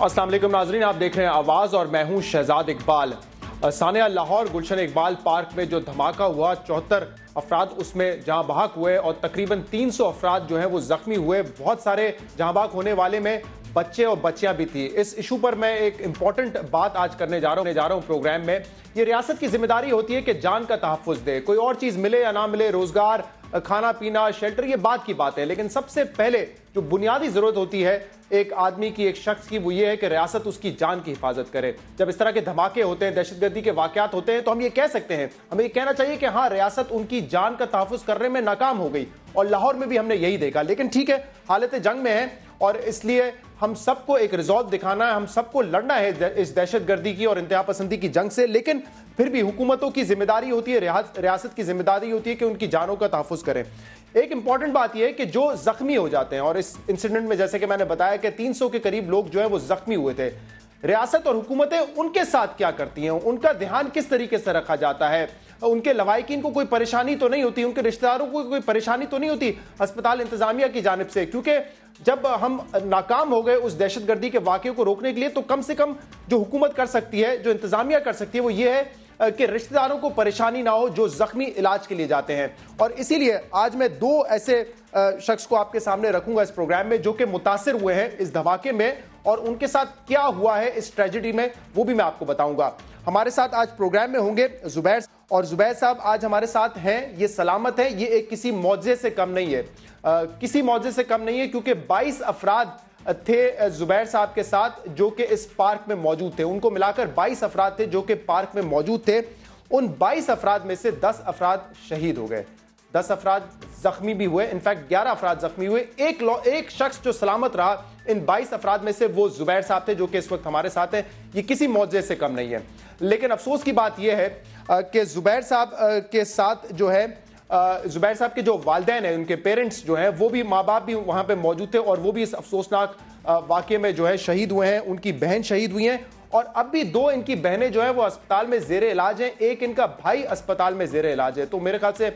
अस्सलाम वालेकुम नाजरीन, आप देख रहे हैं आवाज़ और मैं हूं शहजाद इकबाल। सानिया लाहौर गुलशन इकबाल पार्क में जो धमाका हुआ, 74 अफराद उसमें जहां बहक हुए और तकरीबन 300 अफराद जो हैं वो जख्मी हुए। बहुत सारे जहां बहक होने वाले में बच्चे और बच्चियां भी थी। इस इशू पर मैं एक इंपॉर्टेंट बात आज करने जा रहा हूं प्रोग्राम में। ये रियासत की जिम्मेदारी होती है कि जान का तहफ़्फ़ुज़ दे, कोई और चीज़ मिले या ना मिले, रोजगार, खाना पीना, शेल्टर, ये बात की बात है, लेकिन सबसे पहले जो बुनियादी जरूरत होती है एक आदमी की, एक शख्स की, वो ये है कि रियासत उसकी जान की हिफाजत करे। जब इस तरह के धमाके होते हैं, दहशतगर्दी के वाकयात होते हैं, तो हम ये कह सकते हैं, हमें ये कहना चाहिए कि हाँ, रियासत उनकी जान का तहफ़्फ़ुज़ करने में नाकाम हो गई। और लाहौर में भी हमने यही देखा। लेकिन ठीक है, हालत जंग में है और इसलिए हम सबको एक रिजॉल्व दिखाना है, हम सबको लड़ना है इस दहशतगर्दी की और इंतहा पसंदी की जंग से। लेकिन फिर भी हुकूमतों की जिम्मेदारी होती है, रियासत की जिम्मेदारी होती है कि उनकी जानों का तहफ़्फ़ुज़ करें। एक इंपॉर्टेंट बात यह है कि जो जख्मी हो जाते हैं, और इस इंसिडेंट में जैसे कि मैंने बताया कि 300 के करीब लोग जो है वो जख्मी हुए थे, रियासत और हुकूमतें उनके साथ क्या करती हैं, उनका ध्यान किस तरीके से रखा जाता है, उनके लवाहिकीन को कोई परेशानी तो नहीं होती, उनके रिश्तेदारों को कोई परेशानी तो नहीं होती अस्पताल इंतजामिया की जानिब से। क्योंकि जब हम नाकाम हो गए उस दहशतगर्दी के वाक़े को रोकने के लिए, तो कम से कम जो हुकूमत कर सकती है, जो इंतजामिया कर सकती है, वो ये है कि रिश्तेदारों को परेशानी ना हो जो जख्मी इलाज के लिए जाते हैं। और इसीलिए आज मैं दो ऐसे शख्स को आपके सामने रखूंगा इस प्रोग्राम में जो कि मुतासिर हुए हैं इस धमाके में, और उनके साथ क्या हुआ है इस ट्रेजेडी में वो भी मैं आपको बताऊंगा। हमारे साथ आज प्रोग्राम में होंगे जुबैर, और जुबैर साहब आज हमारे साथ हैं, ये सलामत है, ये एक किसी मौजे से कम नहीं है, किसी मौजे से कम नहीं है, क्योंकि 22 अफराद थे जुबैर साहब के साथ जो कि इस पार्क में मौजूद थे। उनको मिलाकर 22 अफराद थे जो कि पार्क में मौजूद थे। उन 22 अफराद में से 10 अफराद शहीद हो गए, 10 अफराद जख्मी भी हुए, इनफैक्ट 11 अफराद जख्मी हुए। एक शख्स जो सलामत रहा इन 22 अफराद में से, वो जुबैर साहब थे जो कि इस वक्त हमारे साथ हैं। ये किसी मौजे से कम नहीं है। लेकिन अफसोस की बात यह है कि जुबैर साहब के साथ जो है, जुबैर साहब के जो वालिदैन हैं, उनके पेरेंट्स जो हैं, वो भी, माँ बाप भी वहाँ पे मौजूद थे और वो भी इस अफसोसनाक वाक़े में जो है शहीद हुए हैं। उनकी बहन शहीद हुई हैं और अब भी 2 इनकी बहनें जो है वो अस्पताल में ज़ेरे इलाज हैं, एक इनका भाई अस्पताल में ज़ेरे इलाज है। तो मेरे ख्याल से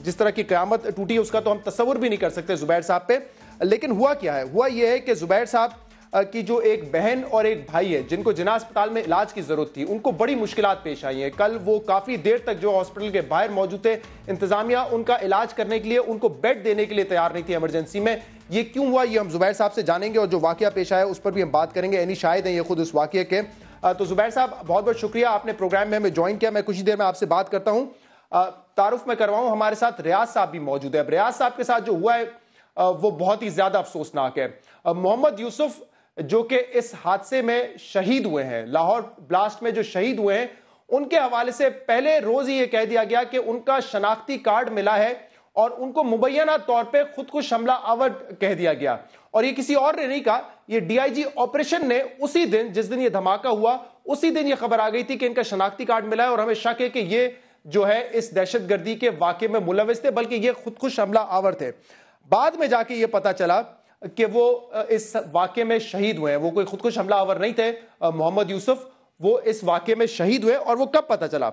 जिस तरह की क़यामत टूटी है उसका तो हम तस्वुर भी नहीं कर सकते जुबैर साहब पे। लेकिन हुआ क्या है, हुआ यह है कि जुबैर साहब की जो एक बहन और एक भाई है जिनको जिना अस्पताल में इलाज की जरूरत थी, उनको बड़ी मुश्किलात पेश आई हैं। कल वो काफी देर तक जो हॉस्पिटल के बाहर मौजूद थे, इंतजामिया उनका इलाज करने के लिए, उनको बेड देने के लिए तैयार नहीं थी इमरजेंसी में। ये क्यों हुआ, ये हम जुबैर साहब से जानेंगे और जो वाकया पेश आया उस पर भी हम बात करेंगे। यानी शायद है ये खुद उस वाकये के। तो जुबैर साहब, बहुत बहुत शुक्रिया, आपने प्रोग्राम में हमें ज्वाइन किया। मैं कुछ ही देर में आपसे बात करता हूँ। तारुफ में करवाऊँ, हमारे साथ रियाज साहब भी मौजूद है। रियाज साहब के साथ जो हुआ है वो बहुत ही ज्यादा अफसोसनाक है। मोहम्मद यूसुफ जो कि इस हादसे में शहीद हुए हैं, लाहौर ब्लास्ट में जो शहीद हुए हैं, उनके हवाले से पहले रोज ही यह कह दिया गया कि उनका शनाख्ती कार्ड मिला है और उनको मुबैना तौर पे खुदकुश हमला आवर कह दिया गया। और ये किसी और ने नहीं कहा, ये डीआईजी ऑपरेशन ने उसी दिन, जिस दिन ये धमाका हुआ, उसी दिन ये खबर आ गई थी कि इनका शनाख्ती कार्ड मिला है और हमें शक है कि ये जो है इस दहशतगर्दी के वाकये में मुलविस थे, बल्कि ये खुदकुश हमला आवर थे। बाद में जाके ये पता चला कि वो इस वाकये में शहीद हुए हैं, वो कोई खुदकुश हमला आवर नहीं थे। मोहम्मद यूसुफ वो इस वाकये में शहीद हुए। और वो कब पता चला,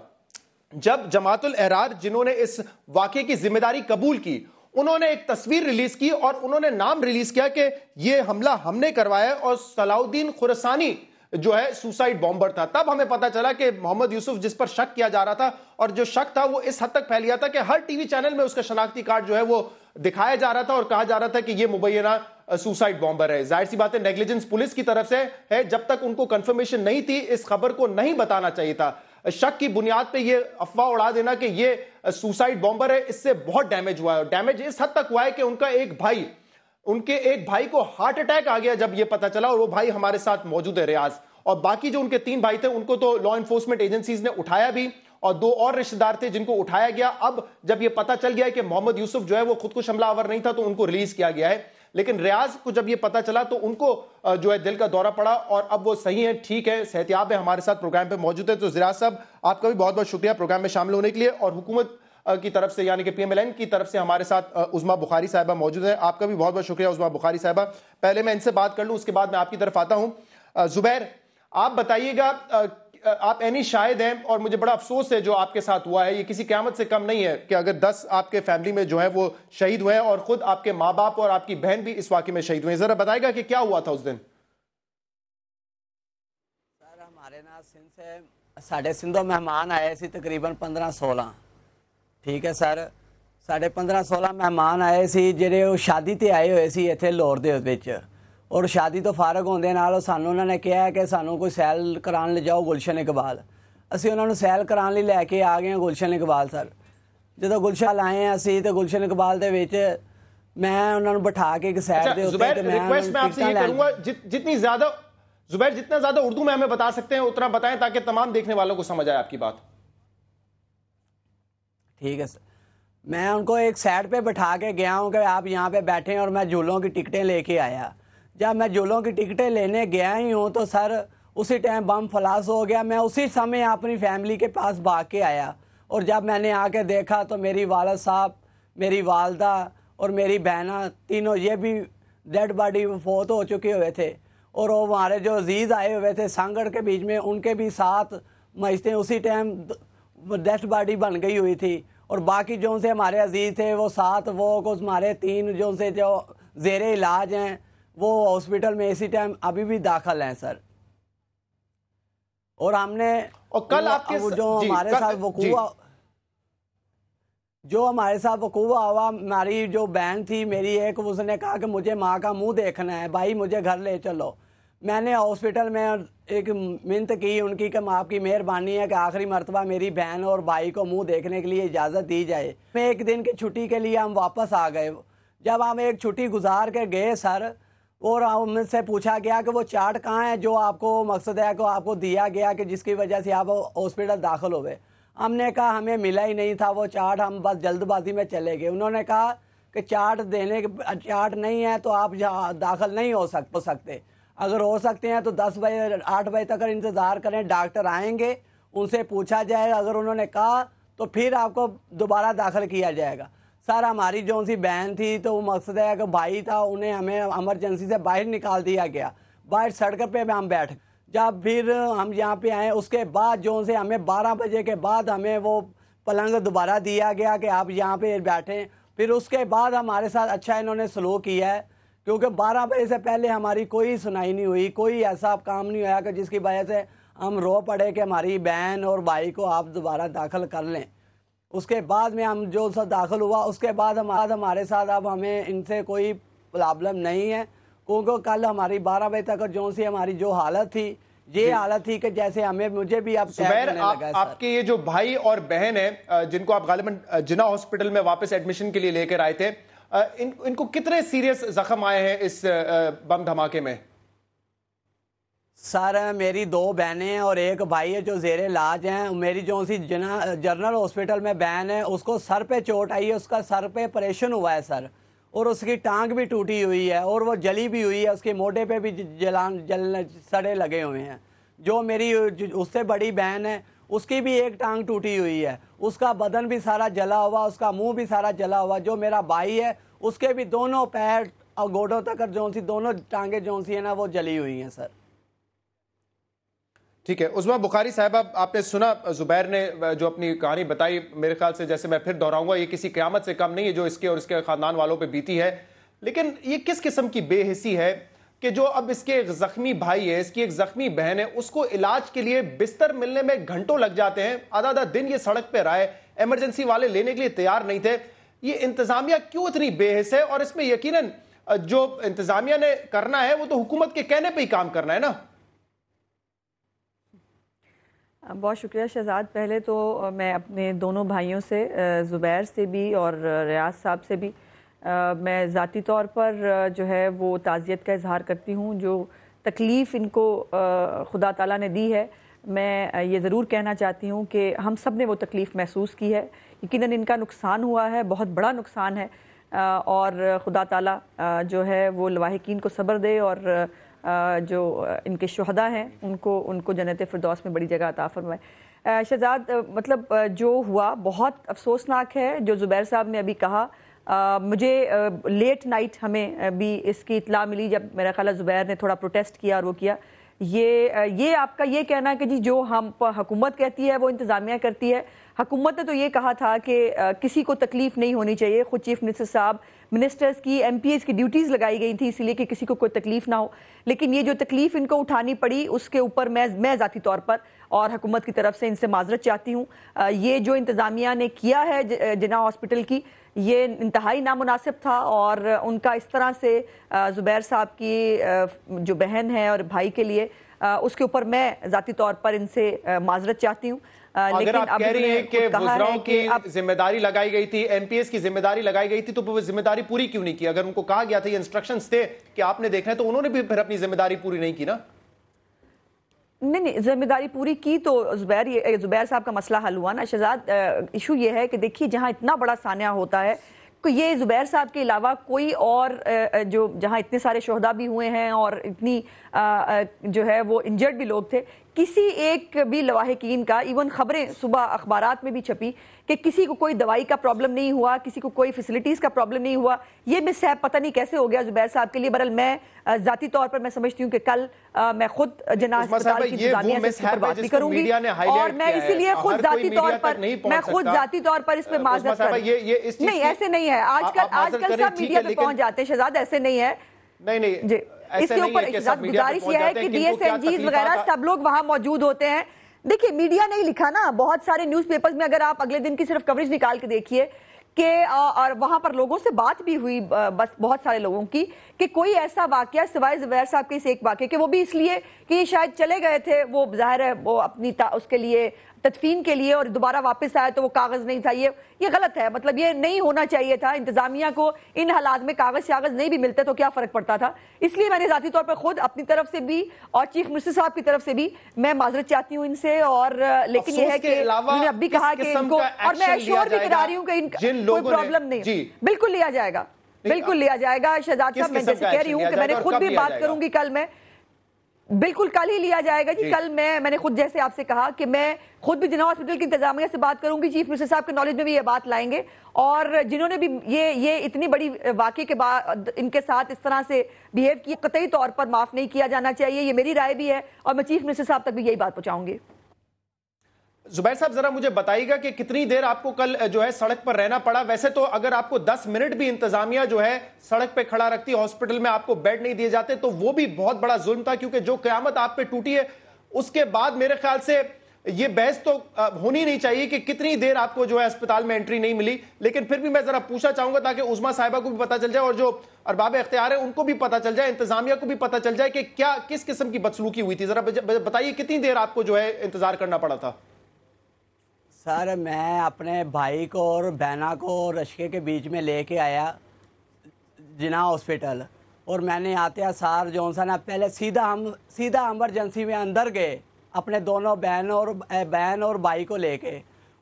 जब जमातुल एहरार जिन्होंने इस वाकये की जिम्मेदारी कबूल की, उन्होंने एक तस्वीर रिलीज की और उन्होंने नाम रिलीज किया कि ये हमला हमने करवाया और सलाउद्दीन खुरसानी जो है सुसाइड बॉम्बर था। तब हमें पता चला कि मोहम्मद यूसुफ जिस पर शक किया जा रहा था, और जो शक था वो इस हद तक फैल गया था कि हर टीवी चैनल में उसका शनाख्ती कार्ड जो है वो दिखाया जा रहा था और कहा जा रहा था कि ये मुबैना सुसाइड बॉम्बर है। जाहिर सी बात है, नेग्लिजेंस पुलिस की तरफ से है। जब तक उनको कंफर्मेशन नहीं थी, इस खबर को नहीं बताना चाहिए था। शक की बुनियाद पे ये अफवाह उड़ा देना कि ये सुसाइड बॉम्बर है, इससे बहुत डैमेज हुआ है। डैमेज इस हद तक हुआ है कि उनके एक भाई को हार्ट अटैक आ गया जब ये पता चला, और वो भाई हमारे साथ मौजूद है, रियाज। और बाकी जो उनके 3 भाई थे उनको तो लॉ एनफोर्समेंट एजेंसीज ने उठाया भी, और 2 और रिश्तेदार थे जिनको उठाया गया। अब जब ये पता चल गया है कि मोहम्मद यूसुफ जो है वो खुदकुश हमला आवर नहीं था, तो उनको रिलीज किया गया है। लेकिन रियाज को जब ये पता चला तो उनको जो है दिल का दौरा पड़ा, और अब वो सही है, ठीक है, सेहतियाब है, हमारे साथ प्रोग्राम पे मौजूद है। तो रियाज साहब, आपका भी बहुत बहुत शुक्रिया प्रोग्राम में शामिल होने के लिए। और हुकूमत की तरफ से, यानी कि PMLN की तरफ से हमारे साथ उज़मा बुखारी साहिबा मौजूद है। आपका भी बहुत बहुत शुक्रिया उज़मा बुखारी साहिबा। पहले मैं इनसे बात कर लूँ, उसके बाद मैं आपकी तरफ आता हूँ। जुबैर, आप बताइएगा, आप एनी शाहिद हैं और मुझे बड़ा अफसोस है जो आपके साथ हुआ है। ये किसी क़यामत से कम नहीं है कि अगर 10 आपके फैमिली में जो है वो शहीद हुए हैं और खुद आपके माँ बाप और आपकी बहन भी इस वाक़े में शहीद हुए हैं। जरा बताएगा कि क्या हुआ था उस दिन। साढ़े सिंधों मेहमान आए सी तकरीबन 15-16। ठीक है सर, साढ़े 15-16 मेहमान आए सी ਜਿਹੜੇ ਉਹ शादी ਤੇ ਆਏ ਹੋਏ ਸੀ ਇੱਥੇ ਲਾਹੌਰ ਦੇ ਵਿੱਚ। ਔਰ शादी ਤੋਂ ਫਾਰਗ ਹੁੰਦੇ ਨਾਲ ਸਾਨੂੰ ਉਹਨਾਂ ਨੇ ਕਿਹਾ ਕਿ ਸਾਨੂੰ ਕੋਈ ਸੈਲ ਕਰਾਉਣ ਲੈ ਜਾਓ ਗੁਲਸ਼ਨ ਇਕਬਾਲ। ਅਸੀਂ ਉਹਨਾਂ ਨੂੰ ਸੈਲ ਕਰਾਉਣ ਲਈ ਲੈ ਕੇ ਆ ਗਏ ਗੁਲਸ਼ਨ ਇਕਬਾਲ ਸਰ। ਜਦੋਂ ਗੁਲਸ਼ਨ ਆਏ ਆ ਅਸੀਂ ਤੇ ਗੁਲਸ਼ਨ ਇਕਬਾਲ ਦੇ ਵਿੱਚ मैं उन्होंने बैठा के एक साइड दे होते हैं। रिक्वेस्ट मैं आपसे ये करूंगा जितनी ज्यादा जुबैर जितना ज्यादा उर्दू में हमें बता सकते हैं उतना बताएं ताकि तमाम देखने वालों को समझ आए आपकी बात। ठीक है सर, मैं उनको एक साइड पे बैठा के गया हूँ कि आप यहाँ पे बैठे हैं और मैं झूलों की टिकटें लेके आया। जब मैं झूलों की टिकटें लेने गया ही हूँ तो सर उसी टाइम बम फलास हो गया। मैं उसी समय अपनी फैमिली के पास भाग के आया और जब मैंने आके देखा तो मेरी वालिद साहब, मेरी वालदा और मेरी बहना तीनों ये भी डेड बॉडी फोत हो चुके हुए थे। और वो हमारे जो अजीज़ आए हुए थे सांगड़ के बीच में उनके भी साथ मजते उसी टाइम डेड बॉडी बन गई हुई थी। और बाकी जो से हमारे अजीज़ थे वो साथ वो कुछ हमारे 3 जो से जो ज़ेरे इलाज हैं वो हॉस्पिटल में इसी टाइम अभी भी दाखिल हैं सर। और हमने और कल आपके जो हमारे साथ वकूआ जो हमारे साथ वकूआ हुआ, हमारी जो बहन थी मेरी एक, उसने कहा कि मुझे माँ का मुंह देखना है, भाई मुझे घर ले चलो। मैंने हॉस्पिटल में एक मिन्नत की उनकी कि आपकी मेहरबानी है कि आखिरी मरतबा मेरी बहन और भाई को मुंह देखने के लिए इजाज़त दी जाए। मैं एक दिन की छुट्टी के लिए हम वापस आ गए। जब हम एक छुट्टी गुजार के गए सर और हमसे पूछा गया कि वो चार्ट कहाँ है जो आपको मकसद है को आपको दिया गया कि जिसकी वजह से आप हॉस्पिटल दाखिल हो गए। हमने कहा हमें मिला ही नहीं था वो चार्ट, हम बस जल्दबाजी में चले गए। उन्होंने कहा कि चार्ट चार्ट नहीं है तो आप दाखिल नहीं हो सकते। अगर हो सकते हैं तो 10 बजे 8 बजे तक इंतज़ार करें, डॉक्टर आएंगे उनसे पूछा जाएगा। अगर उन्होंने कहा तो फिर आपको दोबारा दाखिल किया जाएगा। सर हमारी जो सी बहन थी तो वो मकसद है कि भाई था, उन्हें हमें इमरजेंसी से बाहर निकाल दिया गया। बाहर सड़क पे हम बैठ, जब फिर हम यहाँ पे आए उसके बाद जो से हमें 12 बजे के बाद हमें वो पलंग दोबारा दिया गया कि आप यहाँ पे बैठें। फिर उसके बाद हमारे साथ अच्छा इन्होंने सलूक किया है क्योंकि 12 बजे से पहले हमारी कोई सुनाई नहीं हुई, कोई ऐसा काम नहीं हुआ कि जिसकी वजह से हम रो पड़े कि हमारी बहन और भाई को आप दोबारा दाखिल कर लें। उसके बाद में हम जो सब दाखिल हुआ उसके बाद हमारे साथ अब हमें इनसे कोई प्रॉब्लम नहीं है क्योंकि कल हमारी 12 बजे तक जो सी हमारी जो हालत थी ये हालत थी कि जैसे हमें मुझे भी अब आपके ये जो भाई और बहन है जिनको आप गालिबन जिना हॉस्पिटल में वापस एडमिशन के लिए लेकर आए थे, इनको कितने सीरियस जख्म आए हैं इस बम धमाके में? सर मेरी 2 बहनें हैं और एक भाई है जो ज़ेरे इलाज हैं। मेरी जो सी जनरल हॉस्पिटल में बहन है उसको सर पे चोट आई है, उसका सर पे ऑपरेशन हुआ है सर, और उसकी टांग भी टूटी हुई है और वो जली भी हुई है, उसके मोटे पे भी सड़े लगे हुए हैं। जो मेरी उससे बड़ी बहन है उसकी भी एक टांग टूटी हुई है, उसका बदन भी सारा जला हुआ, उसका मुंह भी सारा जला हुआ। जो मेरा भाई है उसके भी दोनों पैर और गोडों तक जो सी दोनों टांगे जो सी है ना वो जली हुई हैं सर। ठीक है, उस्मा बुखारी साहबा आपने सुना जुबैर ने जो अपनी कहानी बताई, मेरे ख्याल से जैसे मैं फिर दोहराऊंगा ये किसी क़यामत से कम नहीं है जो इसके और इसके ख़ानदान वालों पे बीती है। लेकिन ये किस किस्म की बेहिसी है कि जो अब इसके एक ज़ख्मी भाई है, इसकी एक ज़ख्मी बहन है, उसको इलाज के लिए बिस्तर मिलने में घंटों लग जाते हैं। आधा दिन ये सड़क पर रहा है, एमरजेंसी वाले लेने के लिए तैयार नहीं थे। ये इंतज़ामिया क्यों इतनी बेहिस है? और इसमें यकीनन जो इंतज़ामिया ने करना है वो तो हुकूमत के कहने पर ही काम करना है ना। बहुत शुक्रिया शहजाद। पहले तो मैं अपने दोनों भाइयों से, ज़ुबैर से भी और रियाज साहब से भी मैं ज़ाती तौर पर जो है वो ताज़ियत का इज़हार करती हूँ। जो तकलीफ़ इनको खुदा ताला ने दी है, मैं ये ज़रूर कहना चाहती हूँ कि हम सब ने वो तकलीफ़ महसूस की है। यकीनन इनका नुकसान हुआ है, बहुत बड़ा नुकसान है, और खुदा ताला जो है वो लवाहिकीन को सब्र दे और जो इनके शुहदा हैं उनको जन्नत फ़िरदौस में बड़ी जगह अता फरमाए। शहजाद मतलब जो हुआ बहुत अफसोसनाक है। जो ज़ुबैर साहब ने अभी कहा, मुझे लेट नाइट हमें भी इसकी इत्ला मिली जब मेरा ख्याल ज़ुबैर ने थोड़ा प्रोटेस्ट किया और वो किया। ये आपका ये कहना है कि जी जो हम हुकूमत कहती है वो इंतज़ामिया करती है, हुकूमत ने तो ये कहा था कि किसी को तकलीफ नहीं होनी चाहिए। खुद चीफ मिनिस्टर साहब, मिनिस्टर्स की, MPs की ड्यूटीज़ लगाई गई थी इसलिए कि किसी को कोई तकलीफ ना हो। लेकिन ये जो तकलीफ इनको उठानी पड़ी उसके ऊपर मैं ज़ाती तौर पर और हुकूमत की तरफ से इनसे माजरत चाहती हूँ। ये जो इंतज़ामिया ने किया है जिना हॉस्पिटल की, ये इंतहाई नामुनासिब था और उनका इस तरह से ज़ुबैर साहब की जो बहन है और भाई के लिए उसके ऊपर मैं ज़ाती तौर पर इनसे माजरत चाहती हूँ। अगर आप कह रही हैं कि वज़राओं की जिम्मेदारी लगाई गई थी, MPs की जिम्मेदारी लगाई गई थी, तो वो जिम्मेदारी पूरी क्यों नहीं की? अगर उनको कहा गया था, ये इंस्ट्रक्शंस थे कि आपने देखना है, तो उन्होंने भी फिर अपनी जिम्मेदारी पूरी नहीं की ना? नहीं, जिम्मेदारी पूरी की तो जुबैर साहब का मसला हल हुआ ना शहजाद। इशू ये है कि देखिए जहाँ इतना बड़ा सान्या होता है कि ये जुबैर साहब के अलावा कोई और जो जहाँ इतने सारे शोहदा भी हुए हैं और इतनी जो है वो इंजर्ड भी लोग थे, किसी एक भी लवाहिकीन का, इवन खबरें सुबह अखबारात में भी छपी कि किसी को कोई दवाई का प्रॉब्लम नहीं हुआ, किसी को कोई फैसिलिटीज़ का प्रॉब्लम नहीं हुआ। ये मिसहैप पता नहीं कैसे हो गया जुबैर साहब के लिए। बहरहाल मैं ज़ाती तौर पर मैं समझती हूँ कि कल मैं खुद जना अस्पताल की इंतजामिया से बात भी करूंगी और मैं इसीलिए खुद ज़ाती तौर पर इस पर माजरत नहीं, ऐसे नहीं है। आजकल सब मीडिया पे पहुंच जाते हैं शहजाद, ऐसे नहीं है। नहीं इसके ऊपर गुजारिश यह है कि DSNGs वगैरह सब लोग वहां मौजूद होते हैं। देखिए मीडिया नहीं लिखा ना, बहुत सारे न्यूज़पेपर्स में अगर आप अगले दिन की सिर्फ कवरेज निकाल के देखिए कि और वहां पर लोगों से बात भी हुई, बस बहुत सारे लोगों की, कि कोई ऐसा वाकया सिवाय जुबैर साहब के इस एक वाकये के, वो भी इसलिए कि शायद चले गए थे, वो जाहिर है वो अपनी उसके लिए तदफीन के लिए, और दोबारा वापस आया तो वो कागज नहीं था। ये गलत है, मतलब ये नहीं होना चाहिए था। इंतजामिया को इन हालात में कागज नहीं भी मिलते तो क्या फर्क पड़ता था। इसलिए मैंने जाती तौर पर खुद अपनी तरफ से भी और चीफ मिनिस्टर साहब की तरफ से भी मैं माजरत चाहती हूँ इनसे। और लेकिन यह है कि उन्होंने अब भी कहा कि इनको, और मैं एश्योर भी करा रही हूँ कि इनका कोई प्रॉब्लम नहीं, बिल्कुल लिया जाएगा, बिल्कुल लिया जाएगा। शहजाद साहब, मैं जैसे कह रही हूँ कि मैंने खुद भी बात करूंगी कल, मैं बिल्कुल कल ही लिया जाएगा जी। कल मैंने खुद जैसे आपसे कहा कि मैं खुद भी जिना हॉस्पिटल की इंतजामिया से बात करूंगी, चीफ मिनिस्टर साहब के नॉलेज में भी ये बात लाएंगे, और जिन्होंने भी ये इतनी बड़ी वाकये के बाद इनके साथ इस तरह से बिहेव किया, कतई तौर पर माफ नहीं किया जाना चाहिए। ये मेरी राय भी है और मैं चीफ मिनिस्टर साहब तक भी यही बात पहुंचाऊंगी। जुबैर साहब, जरा मुझे बताइएगा कि कितनी देर आपको कल जो है सड़क पर रहना पड़ा? वैसे तो अगर आपको 10 मिनट भी इंतजामिया जो है सड़क पे खड़ा रखती, हॉस्पिटल में आपको बेड नहीं दिए जाते, तो वो भी बहुत बड़ा जुल्म था, क्योंकि जो क़यामत आप पे टूटी है उसके बाद मेरे ख्याल से ये बहस तो होनी नहीं चाहिए कि कितनी देर आपको जो है अस्पताल में एंट्री नहीं मिली। लेकिन फिर भी मैं जरा पूछना चाहूंगा ताकि उस्मा साहिबा को भी पता चल जाए और जो अरबाब इख्तियार है उनको भी पता चल जाए, इंतजामिया को भी पता चल जाए कि क्या किस किस्म की बदसलूकी हुई थी। जरा बताइए कितनी देर आपको जो है इंतजार करना पड़ा था? सर, मैं अपने भाई को और बहना को रश्के के बीच में लेके आया जिना हॉस्पिटल, और मैंने आते सार जो सा ना पहले सीधा एमरजेंसी में अंदर गए अपने दोनों बहन और भाई को लेके।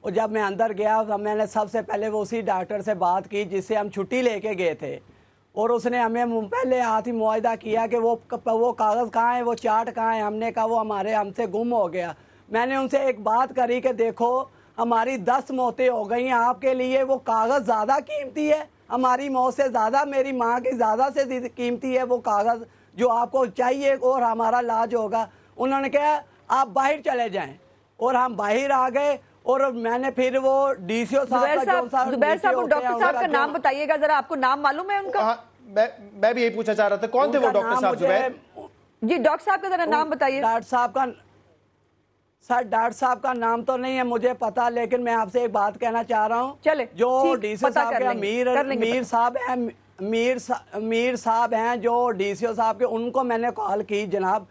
और जब मैं अंदर गया तो मैंने सबसे पहले वो उसी डॉक्टर से बात की जिससे हम छुट्टी लेके गए थे, और उसने हमें पहले हाथ ही मुआयदा किया कि वो कागज़ कहाँ है, वो चार्ट कहाँ है। हमने कहा वो हमसे गुम हो गया। मैंने उनसे एक बात करी कि देखो हमारी 10 मौतें हो गई हैं, आपके लिए वो कागज़ ज़्यादा कीमती है, हमारी मौत से ज़्यादा, मेरी माँ की ज़्यादा से कीमती है वो कागज़ जो आपको चाहिए और हमारा इलाज होगा। उन्होंने कहा आप बाहर चले जाएं, और हम बाहर आ गए। और मैंने फिर वो DCO साहब, जुबैर साहब, डॉक्टर साहब का नाम बताइएगा जरा, आपको नाम मालूम है उनका? मैं भी यही पूछना चाह रहा था, कौन थे वो डॉक्टर साहब? जुबैर जी, डॉक्टर साहब का जरा नाम बताइए। डॉक्टर साहब का नाम तो नहीं है मुझे पता, लेकिन मैं आपसे एक बात कहना चाह रहा हूँ। चले, जो DCO साहब के मीर साहब हैं जो DCO साहब के, उनको मैंने कॉल की जनाब,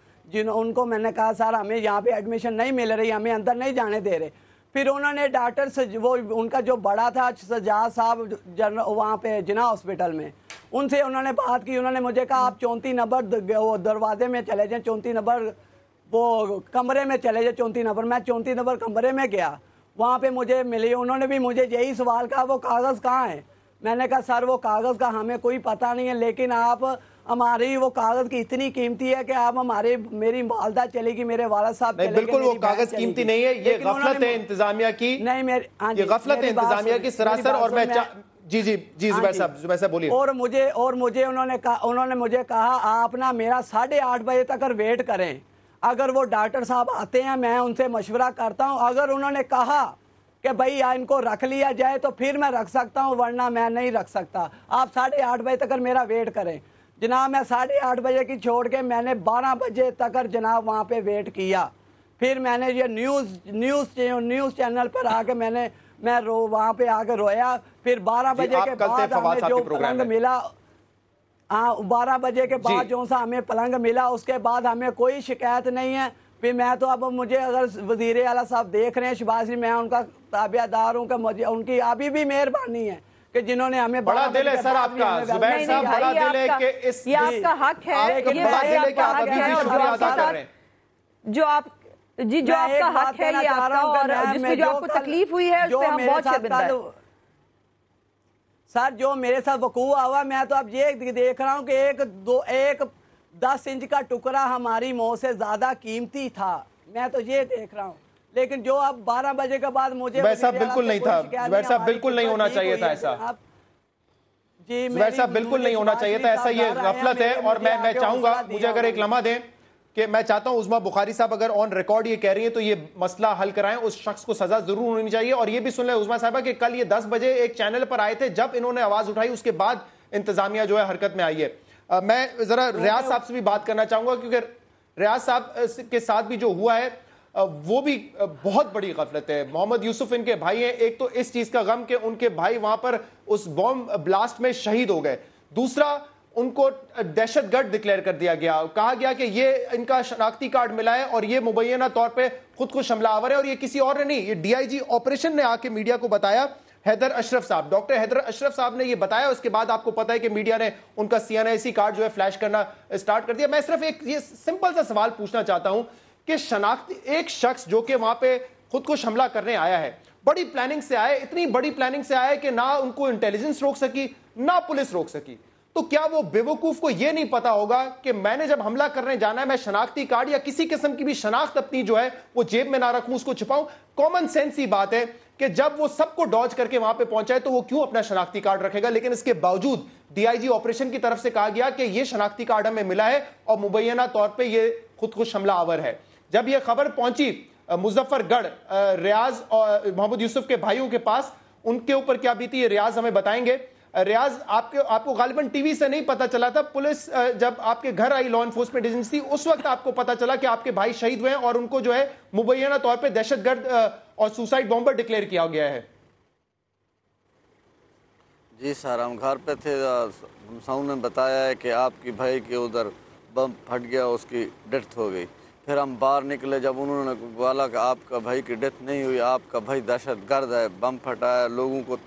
उनको मैंने कहा सर हमें यहाँ पे एडमिशन नहीं मिल रही, हमें अंदर नहीं जाने दे रहे। फिर उन्होंने डॉक्टर से वो उनका जो बड़ा था सजाद साहब वहाँ पे जिना हॉस्पिटल में, उनसे उन्होंने बात की। उन्होंने मुझे कहा आप 34 नंबर दरवाजे में चले जाएँ, 34 नंबर वो कमरे में चले जाए, 34 नंबर। मैं 34 नंबर कमरे में गया, वहाँ पे मुझे मिली। उन्होंने भी मुझे यही सवाल कहा वो कागज़ कहाँ है। मैंने कहा सर वो कागज़ का हमें कोई पता नहीं है, लेकिन आप हमारी वो कागज़ की इतनी कीमती है कि आप मेरी वालदा चलेगी, मेरे वाला साहब चलेंगे। बिल्कुल वो कागज़ कीमती नहीं है, ये गफलत है इंतजामिया की। नहीं ये गफलत है इंतजामिया की सरासर। और मैं जी जुबैर साहब बोलिए। और मुझे उन्होंने मुझे कहा आप ना मेरा 8:30 बजे तक वेट करें, अगर वो डॉक्टर साहब आते हैं मैं उनसे मशवरा करता हूं। अगर उन्होंने कहा कि भाई इनको रख लिया जाए तो फिर मैं रख सकता हूँ, वरना मैं नहीं रख सकता। आप 8:30 बजे तक मेरा वेट करें। जनाब मैं 8:30 बजे की छोड़ के मैंने 12 बजे तक जनाब वहाँ पे वेट किया। फिर मैंने ये न्यूज़ चैनल पर आके मैं वहाँ पे आके रोया। फिर 12 बजे के बाद हमें जो पलंग मिला, हाँ 12 बजे के बाद जो सा हमें पलंग मिला, उसके बाद हमें कोई शिकायत नहीं है। फिर मैं तो अब मुझे अगर वज़ीर आला साहब देख रहे हैं शहबाज जी, मैं उनका ताबियादार हूँ कि मुझे उनकी अभी भी मेहरबानी है कि जिन्होंने हमें बड़ा दिल है सर आपका जुबैर साहब, बड़ा दिल है कि इस ये आपका हक है, ये आपका हक है, और जो आप जी जो आपका हक है ये आपका, और जिसमें जो आपको तकलीफ हुई है उस पे हम बहुत शर्मिंदा हैं। सर जो मेरे साथ वकूआ हुआ, मैं तो अब ये देख रहा हूँ कि एक 10 इंच का टुकड़ा हमारी मौत से ज्यादा कीमती था। मैं तो ये देख रहा हूँ, लेकिन जो अब 12 बजे के बाद मुझे वैसा बिल्कुल नहीं था, वैसा बिल्कुल नहीं होना चाहिए था ऐसा जी, वैसा बिल्कुल नहीं होना चाहिए था ऐसा, ये गफलत है। और मैं चाहूंगा, मुझे अगर एक लम्हा दें कि मैं चाहता हूं उस्मा बुखारी साहब अगर ऑन रिकॉर्ड ये कह रही है तो ये मसला हल कराएं, उस शख्स को सजा जरूर होनी चाहिए। और ये भी सुन लें उस्मा साहबा कि कल ये 10 बजे एक चैनल पर आए थे, जब इन्होंने आवाज उठाई उसके बाद इंतजामिया जो है हरकत में आई है। मैं जरा रियाज साहब से भी बात करना चाहूंगा, क्योंकि रियाज साहब के साथ भी जो हुआ है वो भी बहुत बड़ी गफलत है। मोहम्मद यूसुफ इनके भाई हैं, एक तो इस चीज का गम कि उनके भाई वहां पर उस बॉम्ब ब्लास्ट में शहीद हो गए, दूसरा उनको दहशतगर्द डिक्लेयर कर दिया गया, कहा गया कि ये इनका शनाख्ती कार्ड मिला है और ये मुबैना तौर पे खुद को हमलावर है, और ये किसी और ने नहीं, ये डीआईजी ऑपरेशन ने आके मीडिया को बताया। हैदर अशरफ साहब, डॉक्टर हैदर अशरफ साहब ने ये बताया। उसके बाद आपको पता है कि मीडिया ने उनका सीएनआईसी कार्ड जो है फ्लैश करना स्टार्ट कर दिया। मैं सिर्फ एक ये सिंपल सा सवाल पूछना चाहता हूं कि शनाख्ती एक शख्स जो कि वहां पे खुद को हमला करने आया है, बड़ी प्लानिंग से आया, इतनी बड़ी प्लानिंग से आया कि ना उनको इंटेलिजेंस रोक सकी ना पुलिस रोक सकी, तो क्या वो बेवकूफ को यह नहीं पता होगा कि मैंने जब हमला करने जाना है मैं शनाख्ती कार्ड या किसी किस्म की भी शनाख्त अपनी जो है वो जेब में ना रखूं, उसको छिपाऊं? कॉमन सेंस ही बात है कि जब वो सबको डॉज करके वहां पे पहुंचाए तो वो क्यों अपना शनाख्ती कार्ड रखेगा। लेकिन इसके बावजूद डीआईजी ऑपरेशन की तरफ से कहा गया कि ये शनाख्ती कार्ड हमें मिला है और मुबैना तौर पर यह खुदकुश हमलावर है। जब यह खबर पहुंची मुजफ्फरगढ़, रियाज और मोहम्मद यूसुफ के भाइयों के पास, उनके ऊपर क्या बीती है रियाज हमें बताएंगे। रियाज, आपको गालिबन टीवी से नहीं पता चला था, पुलिस जब आपके घर आई, लॉ एनफोर्समेंट एजेंसी, उस वक्त आपको पता चला कि आपके भाई शहीद हुए हैं और उनको जो है मुबैना तौर पे दहशतगर्द और सुसाइड बॉम्बर डिक्लेयर किया गया है। जी सर, हम घर पे थे, साहब ने बताया है कि आपकी भाई के उधर बम फट गया, उसकी डेथ हो गई। फिर हम बाहर निकले, जब उन्होंने बोला कि आपका भाई की डेथ नहीं हुई, आपका भाई दहशतगर्द है, बम फटाया, लोगों को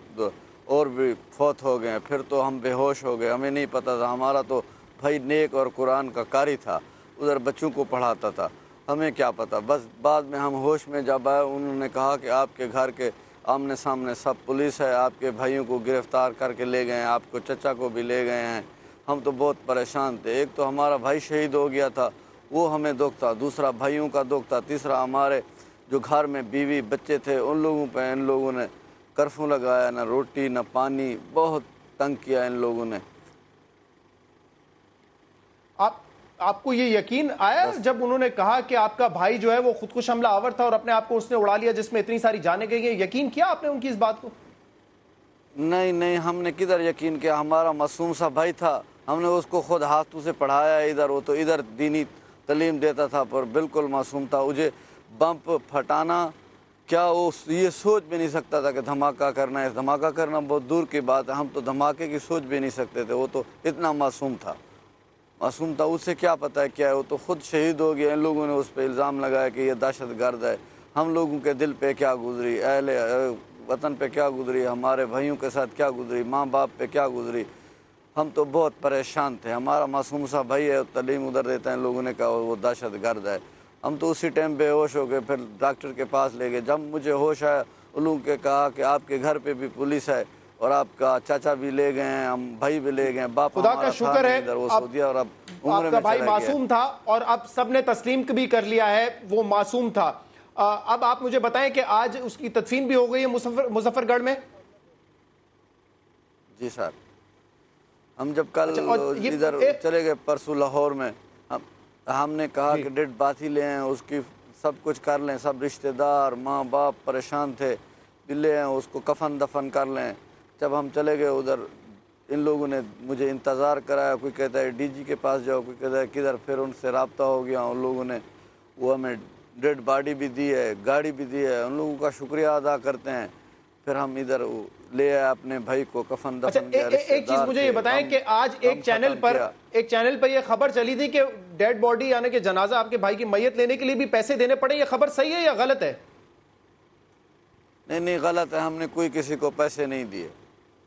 और भी फौत हो गए। फिर तो हम बेहोश हो गए, हमें नहीं पता था। हमारा तो भाई नेक और कुरान का कारी था, उधर बच्चों को पढ़ाता था, हमें क्या पता। बस बाद में हम होश में जब आए, उन्होंने कहा कि आपके घर के आमने सामने सब पुलिस है, आपके भाइयों को गिरफ़्तार करके ले गए हैं, आपको चचा को भी ले गए हैं। हम तो बहुत परेशान थे। एक तो हमारा भाई शहीद हो गया था, वो हमें दुख था, दूसरा भाइयों का दुख था, तीसरा हमारे जो घर में बीवी बच्चे थे उन लोगों पे इन लोगों ने कर्फ्यू लगाया, ना रोटी ना पानी, बहुत तंग किया इन लोगों ने। आपको ये यकीन आया जब उन्होंने कहा कि आपका भाई जो है वो खुदकुश हमलावर था और अपने आप को उसने उड़ा लिया जिसमें इतनी सारी जाने गई हैं? यकीन किया आपने उनकी इस बात को? नहीं, हमने किधर यकीन किया। हमारा मासूम सा भाई था, हमने उसको खुद हाथों से पढ़ाया इधर, वो तो इधर दीनी तालीम देता था, पर बिल्कुल मासूम था। मुझे बम फटाना क्या वो ये सोच भी नहीं सकता था कि धमाका करना है। धमाका करना बहुत दूर की बात है, हम तो धमाके की सोच भी नहीं सकते थे। वो तो इतना मासूम था, उससे क्या पता है क्या है। वो तो खुद शहीद हो गया, इन लोगों ने उस पर इल्ज़ाम लगाया कि ये दहशतगर्द है। हम लोगों के दिल पे क्या गुजरी, अहले वतन पे क्या गुजरी, हमारे भाइयों के साथ क्या गुजरी, माँ बाप पे क्या गुजरी। हम तो बहुत परेशान थे। हमारा मासूम सा भाई है, तालीम उधर देता है, इन लोगों ने कहा वो दहशतगर्द है। हम तो उसी टाइम बेहोश हो गए, फिर डॉक्टर के पास ले गए। जब मुझे होश आया, उन लोगों के कहा कि आपके घर पे भी पुलिस है और आपका चाचा भी ले गए हैं, हम भाई भी ले गए, बाप खुदा का शुक्र है इधर वो सऊदीया और अब आपका भाई मासूम था और अब सबने तस्लीम भी कर लिया है वो मासूम था। अब आप मुझे बताएं कि आज उसकी तदफीन भी हो गई है मुजफ्फरगढ़ में? जी सर, हम जब कल इधर चले गए परसों लाहौर में, हमने कहा कि डेड बात ही ले आए, उसकी सब कुछ कर लें। सब रिश्तेदार माँ बाप परेशान थे, ले आए, उसको कफन दफन कर लें। जब हम चले गए उधर, इन लोगों ने मुझे इंतज़ार कराया, कोई कहता है डीजी के पास जाओ, कोई कहता है किधर। फिर उनसे रब्ता हो गया, उन लोगों ने वो हमें डेड बॉडी भी दी है, गाड़ी भी दी है, उन लोगों का शुक्रिया अदा करते हैं। फिर हम इधर ले आए अपने भाई को, कफन दफन किया। एक चीज मुझे ये बताएं कि आज एक चैनल पर ये खबर चली थी कि डेड बॉडी यानी कि जनाजा आपके भाई की मैयत लेने के लिए भी पैसे देने पड़े। ये खबर सही है या गलत है? नहीं, गलत है, हमने कोई किसी को पैसे नहीं दिए।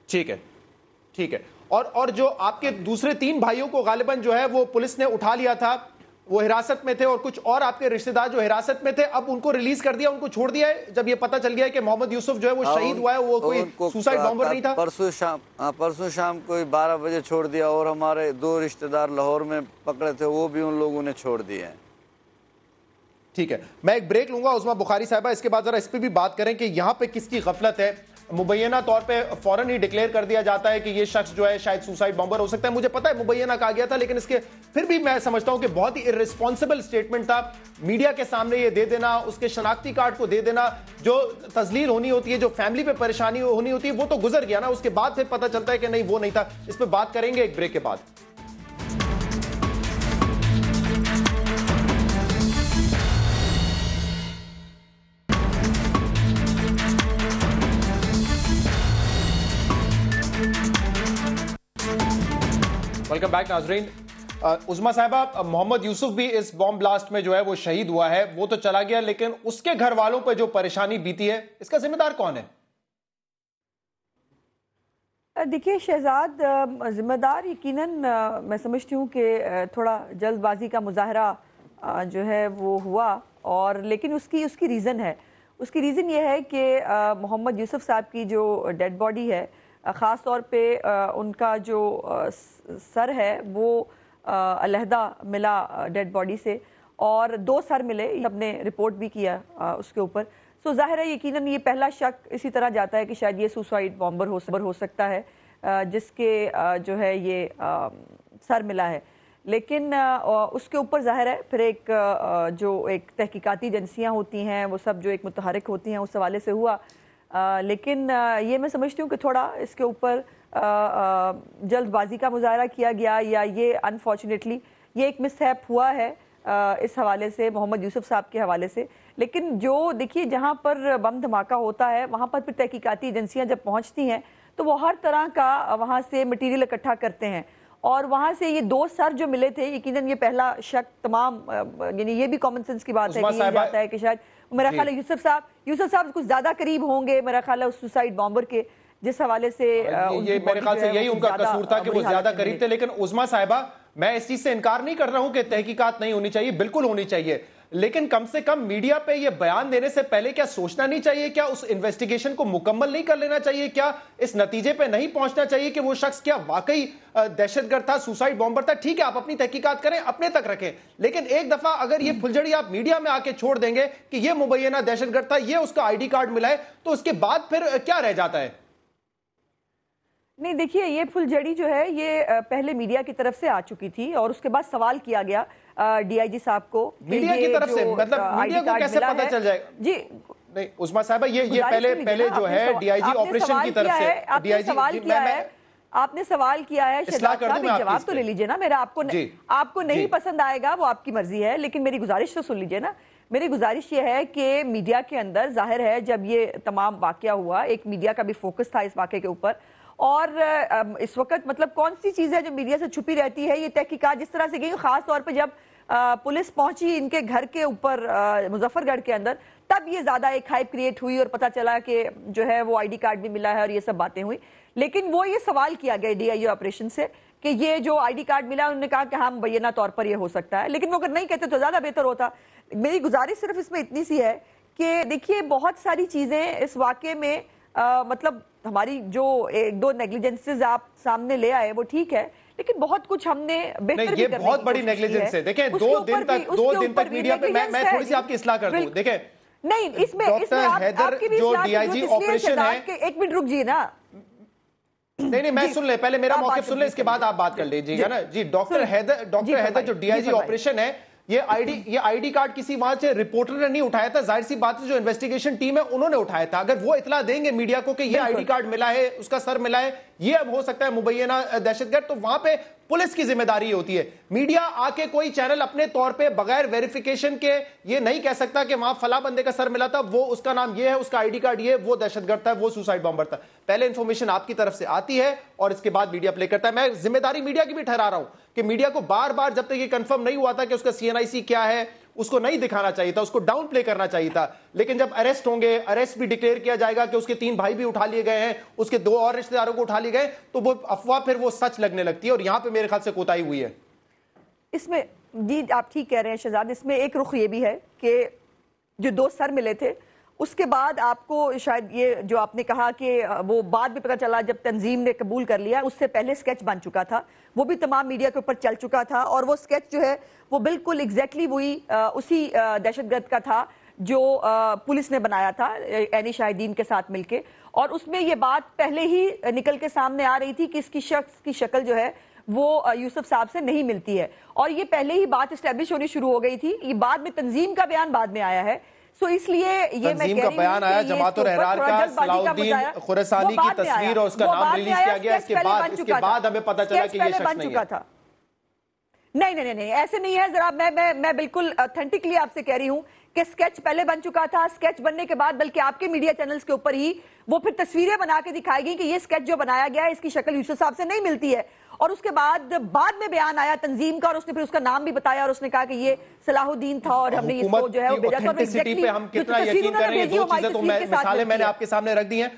ठीक है। और जो आपके दूसरे 3 भाइयों को गालिबन जो है वो पुलिस ने उठा लिया था, वो हिरासत में थे, और कुछ और आपके रिश्तेदार जो हिरासत में थे, अब उनको रिलीज कर दिया, उनको छोड़ दिया है जब ये पता चल गया है कि मोहम्मद यूसुफ जो है वो शहीद हुआ है, वो कोई सुसाइड बॉम्बर नहीं था। परसों शाम को 12 बजे छोड़ दिया, और हमारे 2 रिश्तेदार लाहौर में पकड़े थे, वो भी उन लोगों ने छोड़ दिए हैं। ठीक है, मैं एक ब्रेक लूंगा उस्मा बुखारी साहिबा, इसके बाद जरा इस पर भी बात करें कि यहाँ पे किसकी गफलत है। मुबैना तौर पे फौरन ही डिक्लेयर कर दिया जाता है कि ये शख्स जो है शायद सुसाइड बॉम्बर हो सकता है। मुझे पता है मुबैना कहा गया था, लेकिन इसके फिर भी मैं समझता हूं कि बहुत ही इर्रिस्पॉन्सिबल स्टेटमेंट था मीडिया के सामने ये दे देना, उसके शनाख्ती कार्ड को दे देना। जो तजलील होनी होती है, जो फैमिली पे परेशानी होनी होती है, वो तो गुजर गया ना, उसके बाद फिर पता चलता है कि नहीं वो नहीं था। इस पर बात करेंगे एक ब्रेक के बाद। वेलकम बैक नाजरीन। उस्मा साहिबा, मोहम्मद यूसुफ भी इस बॉम्ब ब्लास्ट में जो है वो शहीद हुआ है, वो तो चला गया, लेकिन उसके घर वालों पर जो परेशानी बीती है, इसका जिम्मेदार कौन है? देखिए शहजाद, जिम्मेदार यकीनन मैं समझती हूँ कि थोड़ा जल्दबाजी का मुजाहरा जो है वो हुआ, और लेकिन उसकी रीज़न है। उसकी रीज़न ये है कि मोहम्मद यूसुफ साहब की जो डेड बॉडी है, ख़ास तौर पे उनका जो सर है वो अलहदा मिला डेड बॉडी से, और 2 सर मिले, हमने रिपोर्ट भी किया उसके ऊपर। सो जाहिर है यकीनन ये पहला शक इसी तरह जाता है कि शायद ये सुसाइड बॉम्बर हो सकता है जिसके जो है ये सर मिला है। लेकिन उसके ऊपर जाहिर है फिर जो एक तहकीकाती एजेंसियाँ होती हैं, वो सब जो एक मुतहरिक होती हैं, उस हवाले से हुआ। लेकिन ये मैं समझती हूँ कि थोड़ा इसके ऊपर जल्दबाजी का मुजाहरा किया गया, या ये अनफॉर्चुनेटली ये एक मिसहैप हुआ है इस हवाले से, मोहम्मद यूसुफ साहब के हवाले से। लेकिन जो देखिए जहाँ पर बम धमाका होता है, वहाँ पर फिर तहकीकाती एजेंसियाँ जब पहुँचती हैं तो वो हर तरह का वहाँ से मटीरियल इकट्ठा करते हैं, और वहाँ से ये 2 सर जो मिले थे, यकीनन ये पहला शक तमाम, यानी ये भी कॉमन सेंस की बात है कि ये जाता है कि शायद मेरा ख्याल है यूसुफ साहब कुछ ज्यादा करीब होंगे मेरा ख्याल है उस सुसाइड बॉम्बर के, जिस हवाले से ये मेरे ख्याल से यही उनका कसूर था कि वो ज्यादा करीब थे। लेकिन उस्मा साहिबा, मैं इस चीज से इनकार नहीं कर रहा हूं कि तहकीकात नहीं होनी चाहिए, बिल्कुल होनी चाहिए, लेकिन कम से कम मीडिया पे ये बयान देने से पहले क्या सोचना नहीं चाहिए? क्या उस इन्वेस्टिगेशन को मुकम्मल नहीं कर लेना चाहिए? क्या इस नतीजे पे नहीं पहुंचना चाहिए कि वो शख्स क्या वाकई दहशतगर्द था, सुसाइड बॉम्बर था? ठीक है, आप अपनी तहकीकात करें, अपने तक रखें, लेकिन एक दफा अगर ये फुलझड़ी आप मीडिया में आके छोड़ देंगे कि ये मुबैना दहशतगर्द था, ये उसका ID कार्ड मिला है, तो उसके बाद फिर क्या रह जाता है? नहीं देखिए, ये फुलझड़ी जो है ये पहले मीडिया की तरफ से आ चुकी थी, और उसके बाद सवाल किया गया DIG साहब को। मीडिया की तरफ से मतलब मीडिया को कैसे पता चल जाएगा? जी नहीं उस्मा साहिबा, ये पहले जो है DIG ऑपरेशन की तरफ से आपने सवाल किया है, आपने सवाल किया है शहजाद साहब, एक जवाब तो ले लीजिए ना मेरा। आपको नहीं पसंद आएगा वो आपकी मर्जी है, लेकिन मेरी गुजारिश तो सुन लीजिए ना। मेरी गुजारिश ये है कि मीडिया के अंदर जाहिर है जब ये तमाम वाकया हुआ, एक मीडिया का भी फोकस था इस वाकये के ऊपर, और इस वक्त मतलब कौन सी चीज़ है जो मीडिया से छुपी रहती है? ये तहकीकात जिस तरह से गई, खास तौर पे जब पुलिस पहुंची इनके घर के ऊपर मुजफ्फरगढ़ के अंदर, तब ये ज़्यादा एक हाइप क्रिएट हुई और पता चला कि जो है वो ID कार्ड भी मिला है और ये सब बातें हुई। लेकिन वो ये सवाल किया गया DIG ऑपरेशन से कि ये जो ID कार्ड मिला, उन्होंने कहा कि हाँ मुबैना तौर पर ये हो सकता है, लेकिन वो अगर नहीं कहते तो ज़्यादा बेहतर होता। मेरी गुजारिश सिर्फ इसमें इतनी सी है कि देखिए बहुत सारी चीज़ें इस वाक़े में मतलब हमारी जो 1-2 नेग्लिजेंसेस आप सामने ले आए वो ठीक है, लेकिन बहुत कुछ हमने बेहतर भी करने की कोशिश की है। ये बहुत बड़ी नेग्लिजेंस है। देखें 2 दिन तक मीडिया पे मैं थोड़ी सी आपकी इस्लाह कर दूं। देखें नहीं, इसमें आपकी भी जो DIG ऑपरेशन है, 1 मिनट रुक जी ना। नहीं मैं सुन ले, पहले मेरा मौक़िफ़ सुन ले, इसके बाद आप बात कर लीजिएगा ना जी। डॉक्टर हैदर जो DIG ऑपरेशन है, ये आईडी कार्ड किसी वहां से रिपोर्टर ने नहीं उठाया था, जाहिर सी बात है जो इन्वेस्टिगेशन टीम है उन्होंने उठाया था। अगर वो इतला देंगे मीडिया को कि ये आईडी कार्ड मिला है, उसका सर मिला है, ये अब हो सकता है मुबैना दहशतगर्द, तो वहां पे पुलिस की जिम्मेदारी होती है। मीडिया आके कोई चैनल अपने तौर पे बगैर वेरिफिकेशन के ये नहीं कह सकता कि वहां फला बंदे का सर मिला था, वो उसका नाम ये है, उसका आईडी कार्ड ये, वो दहशतगर्द था, वो सुसाइड बॉम्बर था। पहले इंफॉर्मेशन आपकी तरफ से आती है और इसके बाद मीडिया प्ले करता है। मैं जिम्मेदारी मीडिया की भी ठहरा रहा हूं कि मीडिया को बार बार जब तक ये कंफर्म नहीं हुआ था कि उसका सीएनआईसी क्या है, उसको नहीं दिखाना चाहिए था, उसको डाउन प्ले करना चाहिए था। लेकिन जब अरेस्ट होंगे, अरेस्ट भी डिक्लेयर किया जाएगा कि उसके 3 भाई भी उठा लिए गए हैं, उसके 2 और रिश्तेदारों को उठा लिए गए, तो वो अफवाह फिर वो सच लगने लगती है और यहां पे मेरे ख्याल से कोताही हुई है इसमें। जी आप ठीक कह रहे हैं शहजाद, इसमें एक रुख ये भी है कि जो 2 सर मिले थे उसके बाद आपको शायद ये जो आपने कहा कि वो बाद में पता चला जब तंजीम ने कबूल कर लिया, उससे पहले स्केच बन चुका था, वो भी तमाम मीडिया के ऊपर चल चुका था और वो स्केच जो है वो बिल्कुल एग्जैक्टली वही उसी दहशतगर्द का था जो पुलिस ने बनाया था एनी शाहिदीन के साथ मिलके। और उसमें ये बात पहले ही निकल के सामने आ रही थी कि इसकी शख्स की शक्ल जो है वो यूसुफ साहब से नहीं मिलती है और ये पहले ही बात एस्टेब्लिश होनी शुरू हो गई थी। ये बाद में तंजीम का बयान बाद में आया है, सो इसलिए ये मैं कह रही हूं बयान आया जमातुल रहरार का, सलाउद्दीन खुरासानी की तस्वीर और उसका नाम रिलीज किया गया। इसके बाद हमें पता चला कि ये शख्स नहीं है। नहीं, ऐसे नहीं है। जरा मैं बिल्कुल ऑथेंटिकली आपसे कह रही हूं कि स्केच पहले बन चुका था। स्केच बनने के बाद बल्कि आपके मीडिया चैनल्स के ऊपर ही वो फिर तस्वीरें बना के दिखाई गई कि ये स्केच जो बनाया गया है इसकी शक्ल यूसुफ साहब से नहीं मिलती है। और उसके बाद में बयान आया तंजीम का और उसने फिर उसका नाम भी बताया और उसने कहा कि ये सलाहुद्दीन था और हमने इसको जो है वो भेजा था। पे हम कितना यकीन कर रहे हैं, 2 चीजें तो मिसालें मैंने आपके सामने रख दी हैं।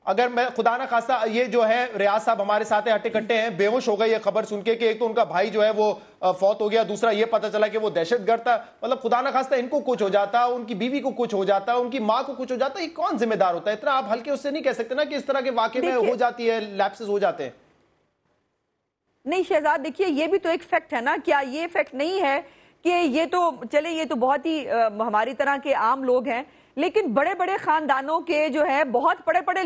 अगर मैं खुदा ना खास्ता ये जो है रियाज साहब हमारे साथ हट्टे कट्टे हैं, बेहोश हो गए ये खबर सुन के कि एक तो उनका भाई जो है वो फौत हो गया, दूसरा ये पता चला कि वो दहशतगर्द था। मतलब खुदा ना खास्ता इनको कुछ हो जाता, उनकी बीवी को कुछ हो जाता, उनकी माँ को कुछ हो जाता, ये कौन जिम्मेदार होता है? इतना आप हल्के उससे नहीं कह सकते ना कि इस तरह के वाकये में हो जाती है, लैप्सेस हो जाते हैं। नहीं शहजाद, देखिए ये भी तो एक फैक्ट है ना। क्या ये फैक्ट नहीं है कि ये तो चले ये तो बहुत ही हमारी तरह के आम लोग हैं, लेकिन बड़े बड़े खानदानों के जो है बहुत पढ़े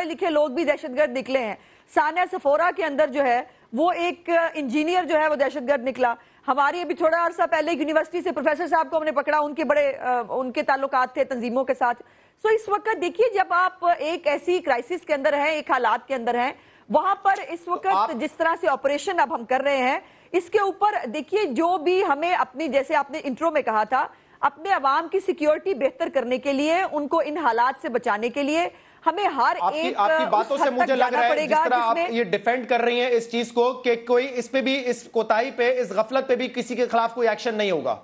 लिखे लोग भी दहशतगर्द निकले हैं। सानिया सफोरा के अंदर जो है वो एक इंजीनियर जो है वो दहशतगर्द निकला। हमारी अभी थोड़ा अर्सा पहले यूनिवर्सिटी से प्रोफेसर साहब को हमने पकड़ा, उनके बड़े उनके ताल्लुकात थे तंजीमों के साथ। सो इस वक्त देखिए जब आप एक ऐसी क्राइसिस के अंदर हैं, एक हालात के अंदर हैं, वहां पर इस वक्त जिस तरह से ऑपरेशन अब हम कर रहे हैं इसके ऊपर देखिए जो भी हमें अपनी, जैसे आपने इंट्रो में कहा था, अपने अवाम की सिक्योरिटी बेहतर करने के लिए, उनको इन हालात से बचाने के लिए हमें हर आपकी बातों से मुझे लग रहा है जिस तरह आप ये डिफेंड कर रही हैं इस चीज को कि कोई इस पे भी, इस कोताही पे, इस गफलत पे भी किसी के खिलाफ कोई एक्शन नहीं होगा।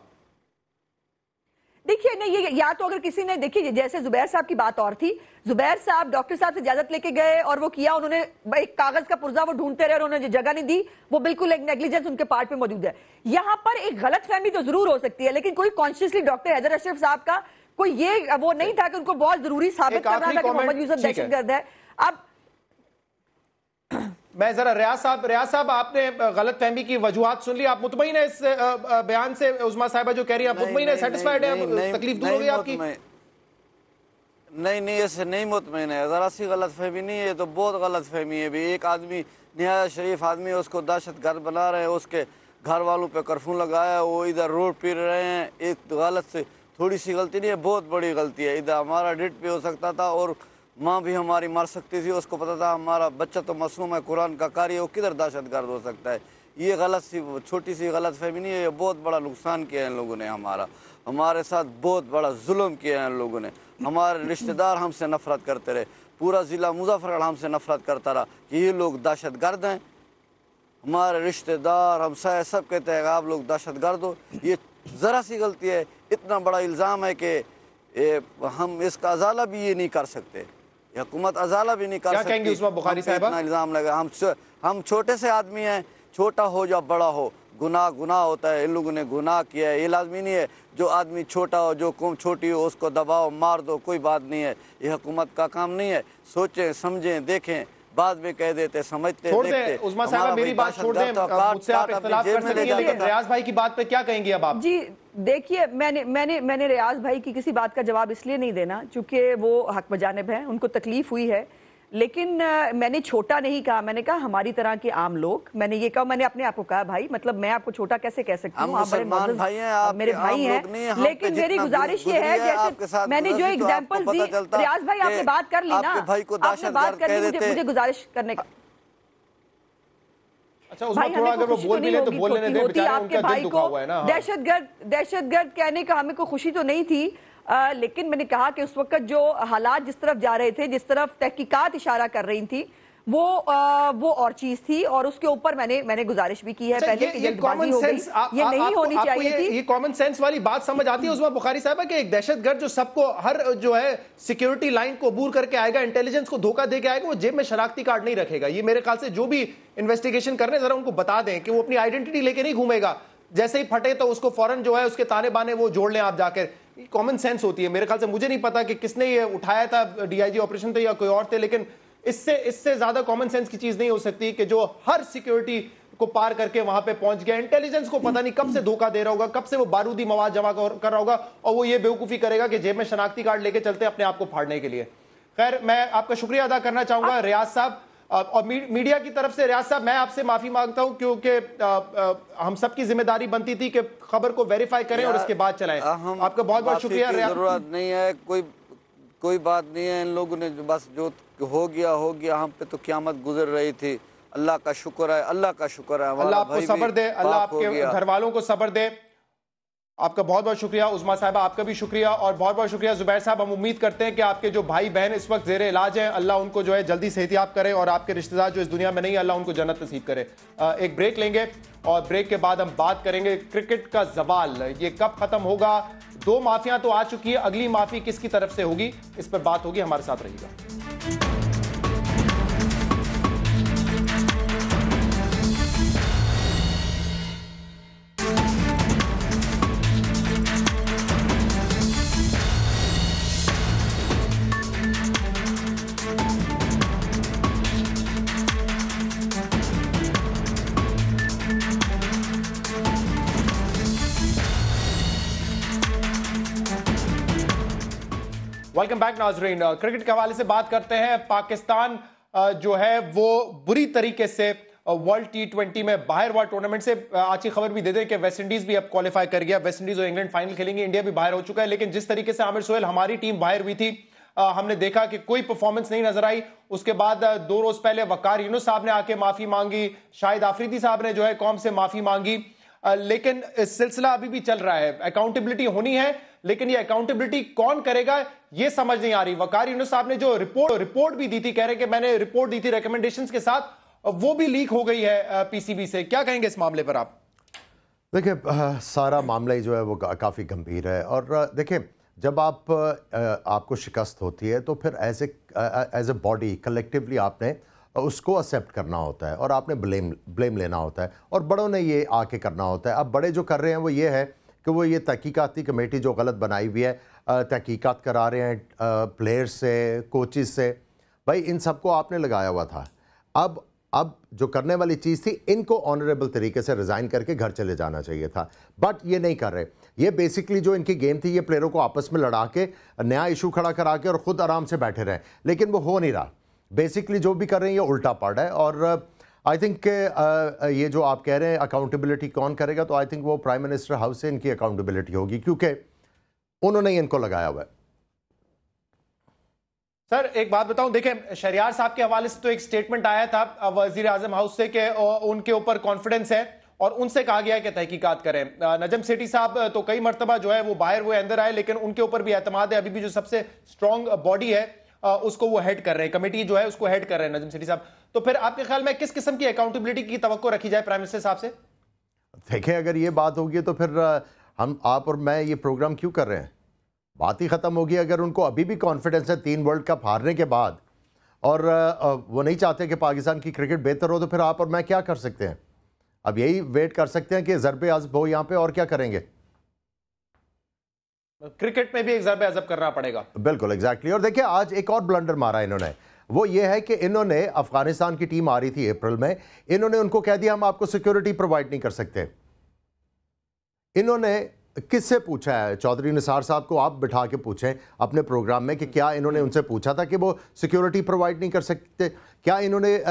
देखिए नहीं, ये या तो अगर किसी ने, देखिए जैसे जुबैर साहब की बात और थी, जुबैर साहब डॉक्टर साहब से इजाजत लेके गए और वो किया, उन्होंने एक कागज का पुर्जा वो ढूंढते रहे और उन्होंने जगह नहीं दी, वो बिल्कुल एक नेग्लिजेंस उनके पार्ट पे मौजूद है। यहाँ पर एक गलत फहमी तो जरूर हो सकती है, लेकिन कोई कॉन्शियसली डॉक्टर हैदर अशरफ साहब का कोई ये वो नहीं था कि उनको बहुत जरूरी साबित करना था कि मोहम्मद यूसुफ दहशतगर्द है। अब मैं जरा रियाज साहब आपने गलत फहमी की वजूहात सुन ली, आप मुतमईन है इस बयान से? उस्मा साहिबा जो कह रही है आप मुतमईन है, सेटिस्फाइड है, तकलीफ दूर हो गई आपकी? नहीं, ऐसे नहीं मुतमईन है, जरा सी गलत फहमी नहीं है, तो बहुत गलत फहमी है। भी एक आदमी निहायत शरीफ आदमी है, उसको दहशतगर्द बना रहे हैं, उसके घर वालों पे कर्फ्यू लगाया, वो इधर रोड पी रहे हैं। एक गलत से थोड़ी सी गलती नहीं है, बहुत बड़ी गलती है। इधर हमारा डेट पे हो सकता था और माँ भी हमारी मर सकती थी, उसको पता था हमारा बच्चा तो मासूम है, कुरान का कारी है, वो किधर दहशतगर्द हो सकता है? ये गलत सी छोटी सी गलत फहमी नहीं है, ये बहुत बड़ा नुकसान किया है इन लोगों ने, हमारे साथ बहुत बड़ा जुल्म किया है इन लोगों ने। हमारे रिश्तेदार हमसे नफरत करते रहे, पूरा ज़िला मुजफ्फरगढ़ हमसे नफरत करता रहा कि ये लोग दहशतगर्द हैं। हमारे रिश्तेदार हमसाए सब कहते हैं आप लोग दहशतगर्द हो। ये ज़रा सी गलती है, इतना बड़ा इल्ज़ाम है कि हम इसका अजाला भी ये नहीं कर सकते, हुकूमत अजाला भी नहीं कर सकती। इतना इल्ज़ाम लगा, हम छोटे से आदमी हैं, छोटा हो या बड़ा हो, गुनाह होता है। इन लोगों ने गुनाह किया है, ये लाजमी नहीं है जो आदमी छोटा हो, जो कौम छोटी हो उसको दबाओ मार दो, कोई बात नहीं है। ये हुकूमत का काम नहीं है। सोचें समझें देखें, बाद में कह देते समझते देखते। उस्मा साहिबा मेरी बात छोड़ दें, मुझसे आप इख्तिलाफ कर सकती हैं, लेकिन रियाज भाई की बात पे क्या कहेंगी अब आप? जी देखिए, मैंने रियाज भाई की किसी बात का जवाब इसलिए नहीं देना चूंकि वो हक बजानिब है, उनको तकलीफ हुई है। लेकिन मैंने छोटा नहीं कहा, मैंने कहा हमारी तरह के आम लोग, मैंने ये कहा, मैंने अपने आप को कहा भाई, मतलब मैं आपको छोटा कैसे कह सकती हूँ, आप बड़े मोअज़्ज़ज़ भाई हैं, आप मेरे भाई हैं, लेकिन मेरी गुजारिश ये है, जैसे मैंने जो एग्जाम्पल दी, रियाज भाई आपने बात कर ली ना, आपने बात कर ली, मुझे गुजारिश करने का। अच्छा, उसमें थोड़ा अगर वो बोल भी ले तो बोल लेने दे, बेचारे उनका दिल दुखा हुआ है ना। दहशतगर्द कहने का हमें कोई खुशी तो नहीं थी, लेकिन मैंने कहा कि उस वक्त जो हालात जिस तरफ जा रहे थे, जिस तरफ तहकीकात इशारा कर रही थी, वो और चीज थी, और उसके ऊपर मैंने गुजारिश भी की है पहले कि जल्दबाजी हो गई, ये नहीं होनी चाहिए थी। ये कॉमन सेंस वाली बात समझ आती है उसमें बुखारी साहब कि एक दहशतगर्द जो सबको हर जो है सिक्योरिटी लाइन को अबूर करके आएगा, इंटेलिजेंस को धोखा दे के आएगा, वो जेब में शनाख्ती कार्ड नहीं रखेगा। ये मेरे ख्याल से जो भी इन्वेस्टिगेशन कर रहे हैं जरा उनको बता दें कि वो अपनी आइडेंटिटी लेके नहीं घूमेगा, जैसे ही फटे तो उसको फौरन जो है उसके ताने बाने वो जोड़ लें आप जाकर। कॉमन सेंस होती है मेरे ख्याल से। मुझे नहीं पता कि किसने ये उठाया था, डीआईजी ऑपरेशन थे या कोई और थे, लेकिन इससे ज्यादा कॉमन सेंस की चीज नहीं हो सकती कि जो हर सिक्योरिटी को पार करके वहां पे पहुंच गया, इंटेलिजेंस को पता नहीं कब से धोखा दे रहा होगा, कब से वो बारूदी मवाद जमा कर रहा होगा, और वो ये बेवकूफी करेगा कि जेब में शनाख्ती कार्ड लेके चलते अपने आप को फाड़ने के लिए। खैर, मैं आपका शुक्रिया अदा करना चाहूंगा रियाज साहब, और मीडिया की तरफ से रियाज साहब मैं आपसे माफी मांगता हूं, क्योंकि हम सबकी जिम्मेदारी बनती थी कि खबर को वेरीफाई करें और उसके बाद चलाएं। आपका बहुत बहुत शुक्रिया। जरूरत नहीं है, कोई बात नहीं है। इन लोगों ने बस जो हो गया, हम पे तो क़यामत गुजर रही थी। अल्लाह का शुक्र है, अल्लाह का शुक्र है। अल्लाह आपको सब्र दे, अल्लाह आपके घर वालों को सब्र दे। आपका बहुत बहुत शुक्रिया उस्मा साहिबा, आपका भी शुक्रिया, और बहुत बहुत शुक्रिया जुबैर साहब। हम उम्मीद करते हैं कि आपके जो भाई बहन इस वक्त जेरे इलाज हैं, अल्लाह उनको जो है जल्दी सेहतियाब करे, और आपके रिश्तेदार जो इस दुनिया में नहीं है, अल्लाह उनको जन्नत नसीब करे। एक ब्रेक लेंगे और ब्रेक के बाद हम बात करेंगे क्रिकेट का जवाल, ये कब खत्म होगा। 2 माफियां तो आ चुकी है, अगली माफी किसकी तरफ से होगी, इस पर बात होगी। हमारे साथ रहिएगा। वेलकम बैक नाजरीन। क्रिकेट के हवाले से बात करते हैं। पाकिस्तान जो है वो बुरी तरीके से वर्ल्ड T20 में बाहर हुआ टूर्नामेंट से। आज की खबर भी दे दें कि वेस्ट इंडीज भी अब क्वालिफाई कर गया, वेस्ट इंडीज और इंग्लैंड फाइनल खेलेंगे, इंडिया भी बाहर हो चुका है। लेकिन जिस तरीके से आमिर सोहेल हमारी टीम बाहर हुई थी, हमने देखा कि कोई परफॉर्मेंस नहीं नजर आई। उसके बाद 2 रोज पहले वकार यूनुस साहब ने आके माफी मांगी, शाहिद आफरीदी साहब ने जो है कौम से माफी मांगी, लेकिन इस सिलसिला अभी भी चल रहा है। अकाउंटेबिलिटी होनी है, लेकिन ये अकाउंटेबिलिटी कौन करेगा ये समझ नहीं आ रही। वकार यूनुस साहब ने जो रिपोर्ट भी दी थी, कह रहे कि मैंने रिपोर्ट दी थी रिकमेंडेशंस के साथ, वो भी लीक हो गई है पीसीबी से। क्या कहेंगे इस मामले पर आप? देखिए, सारा मामला ही जो है वो काफ़ी गंभीर है। और देखिए, जब आपको शिकस्त होती है तो फिर एज ए बॉडी कलेक्टिवली आपने उसको एक्सेप्ट करना होता है और आपने ब्लेम लेना होता है, और बड़ों ने ये आके करना होता है। अब बड़े जो कर रहे हैं वो ये है कि वो ये तहकीकाती कमेटी जो गलत बनाई हुई है, तहकीकात करा रहे हैं प्लेयर्स से, कोचेस से। भाई, इन सबको आपने लगाया हुआ था। अब जो करने वाली चीज़ थी, इनको ऑनरेबल तरीके से रिज़ाइन करके घर चले जाना चाहिए था, बट ये नहीं कर रहे। ये बेसिकली जो इनकी गेम थी, ये प्लेयरों को आपस में लड़ा के नया इशू खड़ा करा के और ख़ुद आराम से बैठे रहे, लेकिन वो हो नहीं रहा। बेसिकली जो भी कर रहे हैं ये उल्टा पड़ रहा है। और आई थिंक ये जो आप कह रहे हैं अकाउंटेबिलिटी कौन करेगा, तो आई थिंक वो प्राइम मिनिस्टर हाउस से इनकी अकाउंटेबिलिटी होगी, क्योंकि उन्होंने ही इनको लगाया हुआ है। सर, एक बात बताऊं, देखें, शहरियार साहब के हवाले से तो एक स्टेटमेंट आया था वजीर आजम हाउस से कि उनके ऊपर कॉन्फिडेंस है और उनसे कहा गया है कि तहकीकात करें। नजम सेठी साहब तो कई मरतबा जो है वो बाहर हुए, अंदर आए, लेकिन उनके ऊपर भी एतमाद है। अभी भी जो सबसे स्ट्रॉन्ग बॉडी है उसको वो हेड कर रहे हैं, कमेटी जो है उसको हेड कर रहे हैं नजम सेठी साहब। तो फिर आपके ख्याल में किस किस्म की अकाउंटेबिलिटी की तवक्को रखी जाए प्राइम मिनिस्टर साहब से? देखें, अगर ये बात होगी तो फिर आप और मैं ये प्रोग्राम क्यों कर रहे हैं? बात ही ख़त्म होगी। अगर उनको अभी भी कॉन्फिडेंस है 3 वर्ल्ड कप हारने के बाद, और वो नहीं चाहते कि पाकिस्तान की क्रिकेट बेहतर हो, तो फिर आप और मैं क्या कर सकते हैं? अब यही वेट कर सकते हैं कि ज़रबे अज़ब हो यहाँ पे, और क्या करेंगे? क्रिकेट में भी एक ज़रबे अज़ब करना पड़ेगा। बिल्कुल, एग्जैक्टली। और देखिए, आज एक और ब्लंडर मारा इन्होंने, वो ये है कि इन्होंने अफगानिस्तान की टीम आ रही थी अप्रैल में, इन्होंने उनको कह दिया हम आपको सिक्योरिटी प्रोवाइड नहीं कर सकते। इन्होंने किससे पूछा है? चौधरी निसार साहब को आप बिठा के पूछें अपने प्रोग्राम में कि क्या इन्होंने उनसे पूछा था कि वो सिक्योरिटी प्रोवाइड नहीं कर सकते? क्या इन्होंने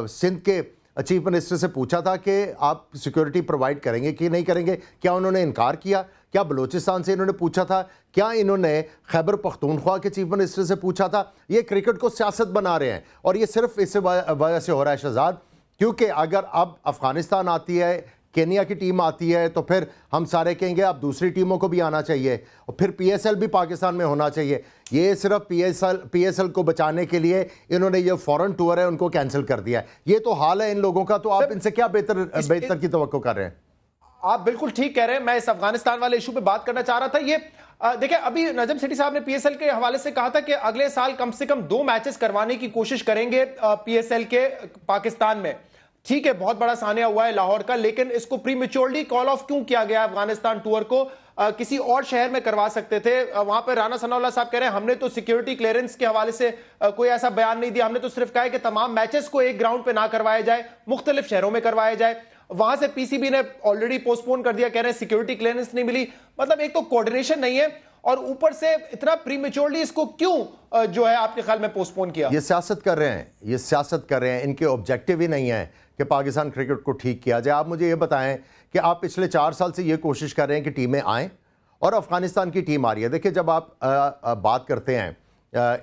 सिंध के चीफ मिनिस्टर से पूछा था कि आप सिक्योरिटी प्रोवाइड करेंगे कि नहीं करेंगे? क्या उन्होंने इनकार किया? क्या बलूचिस्तान से इन्होंने पूछा था? क्या इन्होंने खैबर पख्तूनख्वा के चीफ मिनिस्टर से पूछा था? ये क्रिकेट को सियासत बना रहे हैं और ये सिर्फ इस वजह से हो रहा है शहजाद, क्योंकि अगर अब अफगानिस्तान आती है, केनिया की टीम आती है, तो फिर हम सारे कहेंगे अब दूसरी टीमों को भी आना चाहिए और फिर पीएसएल भी पाकिस्तान में होना चाहिए। ये सिर्फ पीएसएल को बचाने के लिए इन्होंने ये फॉरेन टूर है उनको कैंसिल कर दिया है। ये तो हाल है इन लोगों का, तो आप इनसे क्या बेहतर की तवक्को कर रहे हैं? आप बिल्कुल ठीक कह रहे हैं। मैं इस अफगानिस्तान वाले इशू पे बात करना चाह रहा था। ये देखिए, अभी नजम सेठी साहब ने पीएसएल के हवाले से कहा था कि अगले साल कम से कम 2 मैचेस करवाने की कोशिश करेंगे पीएसएल के पाकिस्तान में। ठीक है, बहुत बड़ा सानिया हुआ है लाहौर का, लेकिन इसको प्रीमेच्योरली कॉल ऑफ क्यों किया गया? अफगानिस्तान टूर को किसी और शहर में करवा सकते थे। वहां पर राना सनाउल्लाह साहब कह रहे हैं हमने तो सिक्योरिटी क्लियरेंस के हवाले से कोई ऐसा बयान नहीं दिया, हमने तो सिर्फ कहा है कि तमाम मैचेस को एक ग्राउंड पे ना करवाया जाए, मुख्तलिफ शहरों में करवाया जाए। वहां से पीसीबी ने ऑलरेडी पोस्टपोन कर दिया, कह रहे हैं सिक्योरिटी क्लियरेंस नहीं मिली। मतलब एक तो कोऑर्डिनेशन नहीं है और ऊपर से इतना प्रीमेच्योरली इसको क्यों जो है आपके ख्याल में पोस्टपोन किया? ये सियासत कर रहे हैं, ये सियासत कर रहे हैं। इनके ऑब्जेक्टिव ही नहीं है कि पाकिस्तान क्रिकेट को ठीक किया जाए। आप मुझे ये बताएं कि आप पिछले 4 साल से ये कोशिश कर रहे हैं कि टीमें आएँ और अफगानिस्तान की टीम आ रही है। देखिए, जब आप बात करते हैं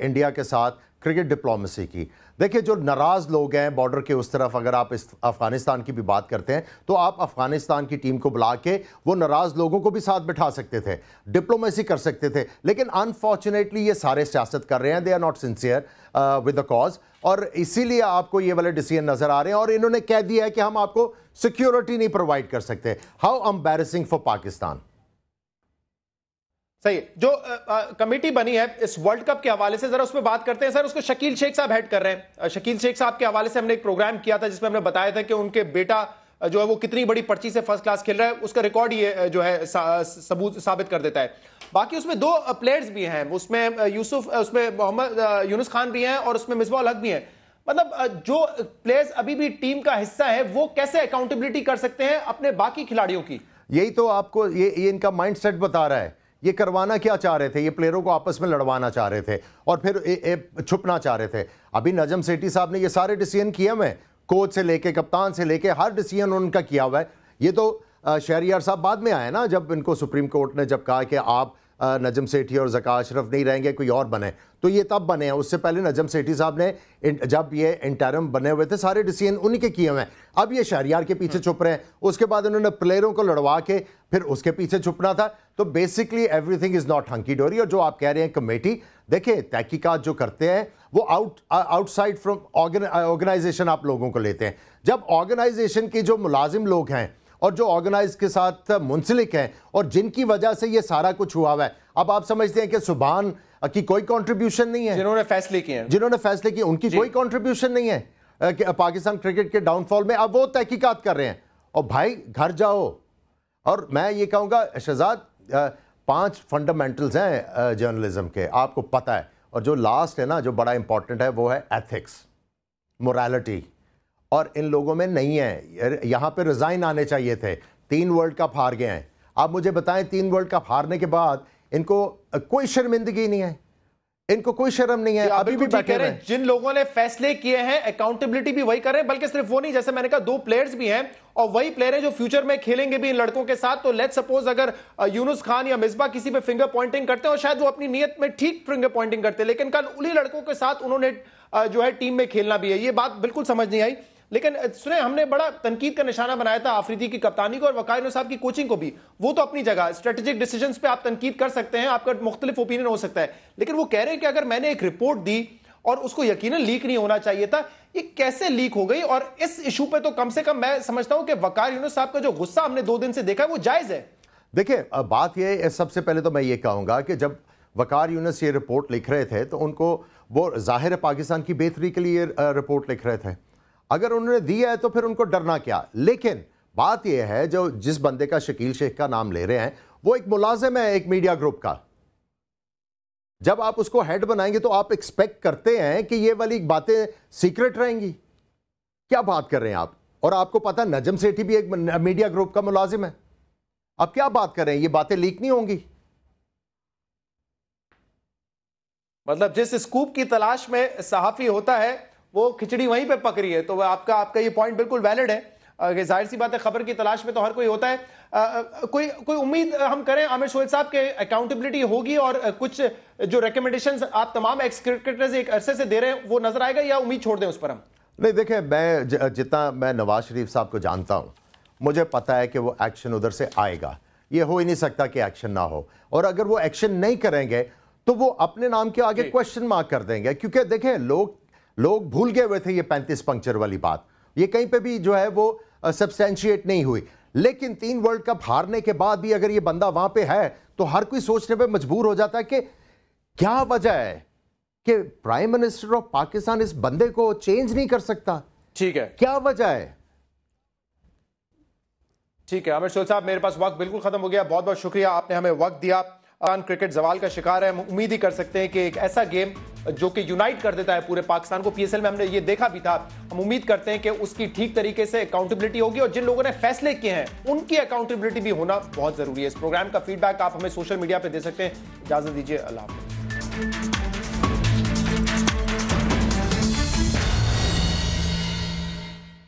इंडिया के साथ क्रिकेट डिप्लोमेसी की, देखिए जो नाराज़ लोग हैं बॉर्डर के उस तरफ, अगर आप इस अफगानिस्तान की भी बात करते हैं तो आप अफगानिस्तान की टीम को बुला के वो नाराज़ लोगों को भी साथ बिठा सकते थे, डिप्लोमेसी कर सकते थे। लेकिन अनफॉर्चुनेटली ये सारे सियासत कर रहे हैं, they are not sincere with the cause, और इसीलिए आपको ये वाले डिसीजन नज़र आ रहे हैं। और इन्होंने कह दिया है कि हम आपको सिक्योरिटी नहीं प्रोवाइड कर सकते। How embarrassing for Pakistan. सही। जो कमेटी बनी है इस वर्ल्ड कप के हवाले से, जरा उस पर बात करते हैं। सर, उसको शकील शेख साहब हेड कर रहे हैं। शकील शेख साहब के हवाले से हमने एक प्रोग्राम किया था जिसमें हमने बताया था कि उनके बेटा जो है वो कितनी बड़ी पर्ची से फर्स्ट क्लास खेल रहा है। उसका रिकॉर्ड ये जो है सबूत साबित कर देता है। बाकी उसमें 2 प्लेयर्स भी हैं, उसमें यूसुफ, उसमें मोहम्मद यूनुस खान भी हैं और उसमें मिसबाह उल हक भी हैं। मतलब जो प्लेयर्स अभी भी टीम का हिस्सा है वो कैसे अकाउंटेबिलिटी कर सकते हैं अपने बाकी खिलाड़ियों की? यही तो आपको ये इनका माइंड सेट बता रहा है। ये करवाना क्या चाह रहे थे? ये प्लेयरों को आपस में लड़वाना चाह रहे थे और फिर छुपना चाह रहे थे। अभी नजम सेठी साहब ने ये सारे डिसीजन किए हुए हैं, कोच से लेके कप्तान से लेके हर डिसीजन उनका किया हुआ है। ये तो शहरियार साहब बाद में आए ना, जब इनको सुप्रीम कोर्ट ने जब कहा कि आप नजम सेठी और ज़का अशरफ नहीं रहेंगे, कोई और बने, तो ये तब बने हैं। उससे पहले नजम सेठी साहब ने जब ये इंटरम बने हुए थे सारे डिसीजन उन्हीं के किए हुए हैं। अब ये शहरियार के पीछे छुप रहे हैं। उसके बाद उन्होंने प्लेयरों को लड़वा के फिर उसके पीछे छुपना था। तो basically everything is not hunky डोरी। और जो आप कह रहे हैं कमेटी, देखिए तहकीकात जो करते हैं वो आउटसाइड फ्रॉम ऑर्गेनाइजेशन आप लोगों को लेते हैं। जब ऑर्गेनाइजेशन के जो मुलाजिम लोग हैं और जो ऑर्गेनाइज के साथ मुंसलिक हैं और जिनकी वजह से ये सारा कुछ हुआ हुआ है, अब आप समझते हैं कि सुभान की कोई कंट्रीब्यूशन नहीं है? जिन्होंने फैसले किए हैं, जिन्होंने फैसले किए उनकी कोई कंट्रीब्यूशन नहीं है पाकिस्तान क्रिकेट के डाउनफॉल में। अब वो तहकीकात कर रहे हैं। और भाई घर जाओ। और मैं ये कहूँगा शहजाद, 5 फंडामेंटल्स हैं जर्नलिज्म के, आपको पता है। और जो लास्ट है ना, जो बड़ा इंपॉर्टेंट है, वो है एथिक्स, मोरालिटी। और इन लोगों में नहीं है। यहाँ पे रिजाइन आने चाहिए थे। 3 वर्ल्ड कप हार गए हैं। आप मुझे बताएं, 3 वर्ल्ड कप हारने के बाद इनको कोई शर्मिंदगी नहीं है, इनको कोई शर्म नहीं है। अभी भी बैठे हैं। जिन लोगों ने फैसले किए हैं अकाउंटेबिलिटी भी वही कर रहे हैं। बल्कि सिर्फ वो नहीं, जैसे मैंने कहा 2 प्लेयर्स भी हैं और वही प्लेयर हैं जो फ्यूचर में खेलेंगे भी इन लड़कों के साथ। तो लेट्स सपोज अगर यूनुस खान या मिसबा किसी पे फिंगर पॉइंटिंग करते हैं और शायद वो अपनी नीयत में ठीक फिंगर पॉइंटिंग करते हैं, लेकिन कल उन्हीं लड़कों के साथ उन्होंने जो है टीम में खेलना भी है। ये बात बिल्कुल समझ नहीं आई। लेकिन सुने, हमने बड़ा तनकीद का निशाना बनाया था आफरीदी की कप्तानी को और वकार यूनुस साहब की कोचिंग को भी। वो तो अपनी जगह स्ट्रेटेजिक डिसीजंस पे आप तनकीद कर सकते हैं, आपका मुख्तलिफ ओपिनियन हो सकता है। लेकिन वो कह रहे हैं कि अगर मैंने एक रिपोर्ट दी और उसको यकीनन लीक नहीं होना चाहिए था, ये कैसे लीक हो गई? और इस इशू पे तो कम से कम मैं समझता हूं कि वकार यूनुस साहब का जो गुस्सा हमने 2 दिन से देखा है वो जायज है। देखिए, बात ये, सबसे पहले तो मैं ये कहूंगा कि जब वकार यूनुस ये रिपोर्ट लिख रहे थे तो उनको वो जाहिर है पाकिस्तान की बेहतरी के लिए रिपोर्ट लिख रहे थे। अगर उन्होंने दिया है तो फिर उनको डरना क्या? लेकिन बात यह है, जो जिस बंदे का शकील शेख का नाम ले रहे हैं वो एक मुलाजिम है एक मीडिया ग्रुप का। जब आप उसको हेड बनाएंगे तो आप एक्सपेक्ट करते हैं कि ये वाली बातें सीक्रेट रहेंगी। क्या बात कर रहे हैं आप? और आपको पता नजम सेठी भी एक मीडिया ग्रुप का मुलाजिम है। आप क्या बात कर रहे हैं, ये बातें लीक नहीं होंगी? मतलब जिस स्कूप की तलाश में सहाफी होता है वो खिचड़ी वहीं पे पक रही है। तो आपका ये पॉइंट बिल्कुल वैलिड है। जाहिर सी बात है, खबर की तलाश में तो हर कोई होता है। कोई उम्मीद हम करें आमिर शोएब साहब के अकाउंटेबिलिटी होगी और कुछ जो रिकमेंडेशंस आप तमाम एक्स क्रिकेटर्स एक अरसे से दे रहे हैं वो नजर आएगा, या उम्मीद छोड़ दें उस पर हम? नहीं, देखिए, मैं जितना मैं नवाज शरीफ साहब को जानता हूं, मुझे पता है कि वो एक्शन उधर से आएगा। ये हो ही नहीं सकता कि एक्शन ना हो, और अगर वो एक्शन नहीं करेंगे तो वो अपने नाम के आगे क्वेश्चन मार्क कर देंगे। क्योंकि देखें, लोग भूल गए हुए थे ये 35 पंक्चर वाली बात, ये कहीं पे भी जो है वो सब्सटेंशिएट नहीं हुई। लेकिन 3 वर्ल्ड कप हारने के बाद भी अगर ये बंदा वहां पे है तो हर कोई सोचने पे मजबूर हो जाता है कि क्या वजह है कि प्राइम मिनिस्टर ऑफ पाकिस्तान इस बंदे को चेंज नहीं कर सकता। ठीक है, क्या वजह है? ठीक है आमिर शोएब साहब, मेरे पास वक्त बिल्कुल खत्म हो गया। बहुत बहुत शुक्रिया, आपने हमें वक्त दिया। क्रिकेट जवाल का शिकार है। हम उम्मीद ही कर सकते हैं कि एक ऐसा गेम जो कि यूनाइट कर देता है पूरे पाकिस्तान को, पीएसएल में हमने ये देखा भी था, हम उम्मीद करते हैं कि उसकी ठीक तरीके से अकाउंटेबिलिटी होगी और जिन लोगों ने फैसले किए हैं उनकी अकाउंटेबिलिटी भी होना बहुत जरूरी है। इस प्रोग्राम का फीडबैक आप हमें सोशल मीडिया पर दे सकते हैं। इजाजत दीजिए, अल्लाह हाफ़िज़।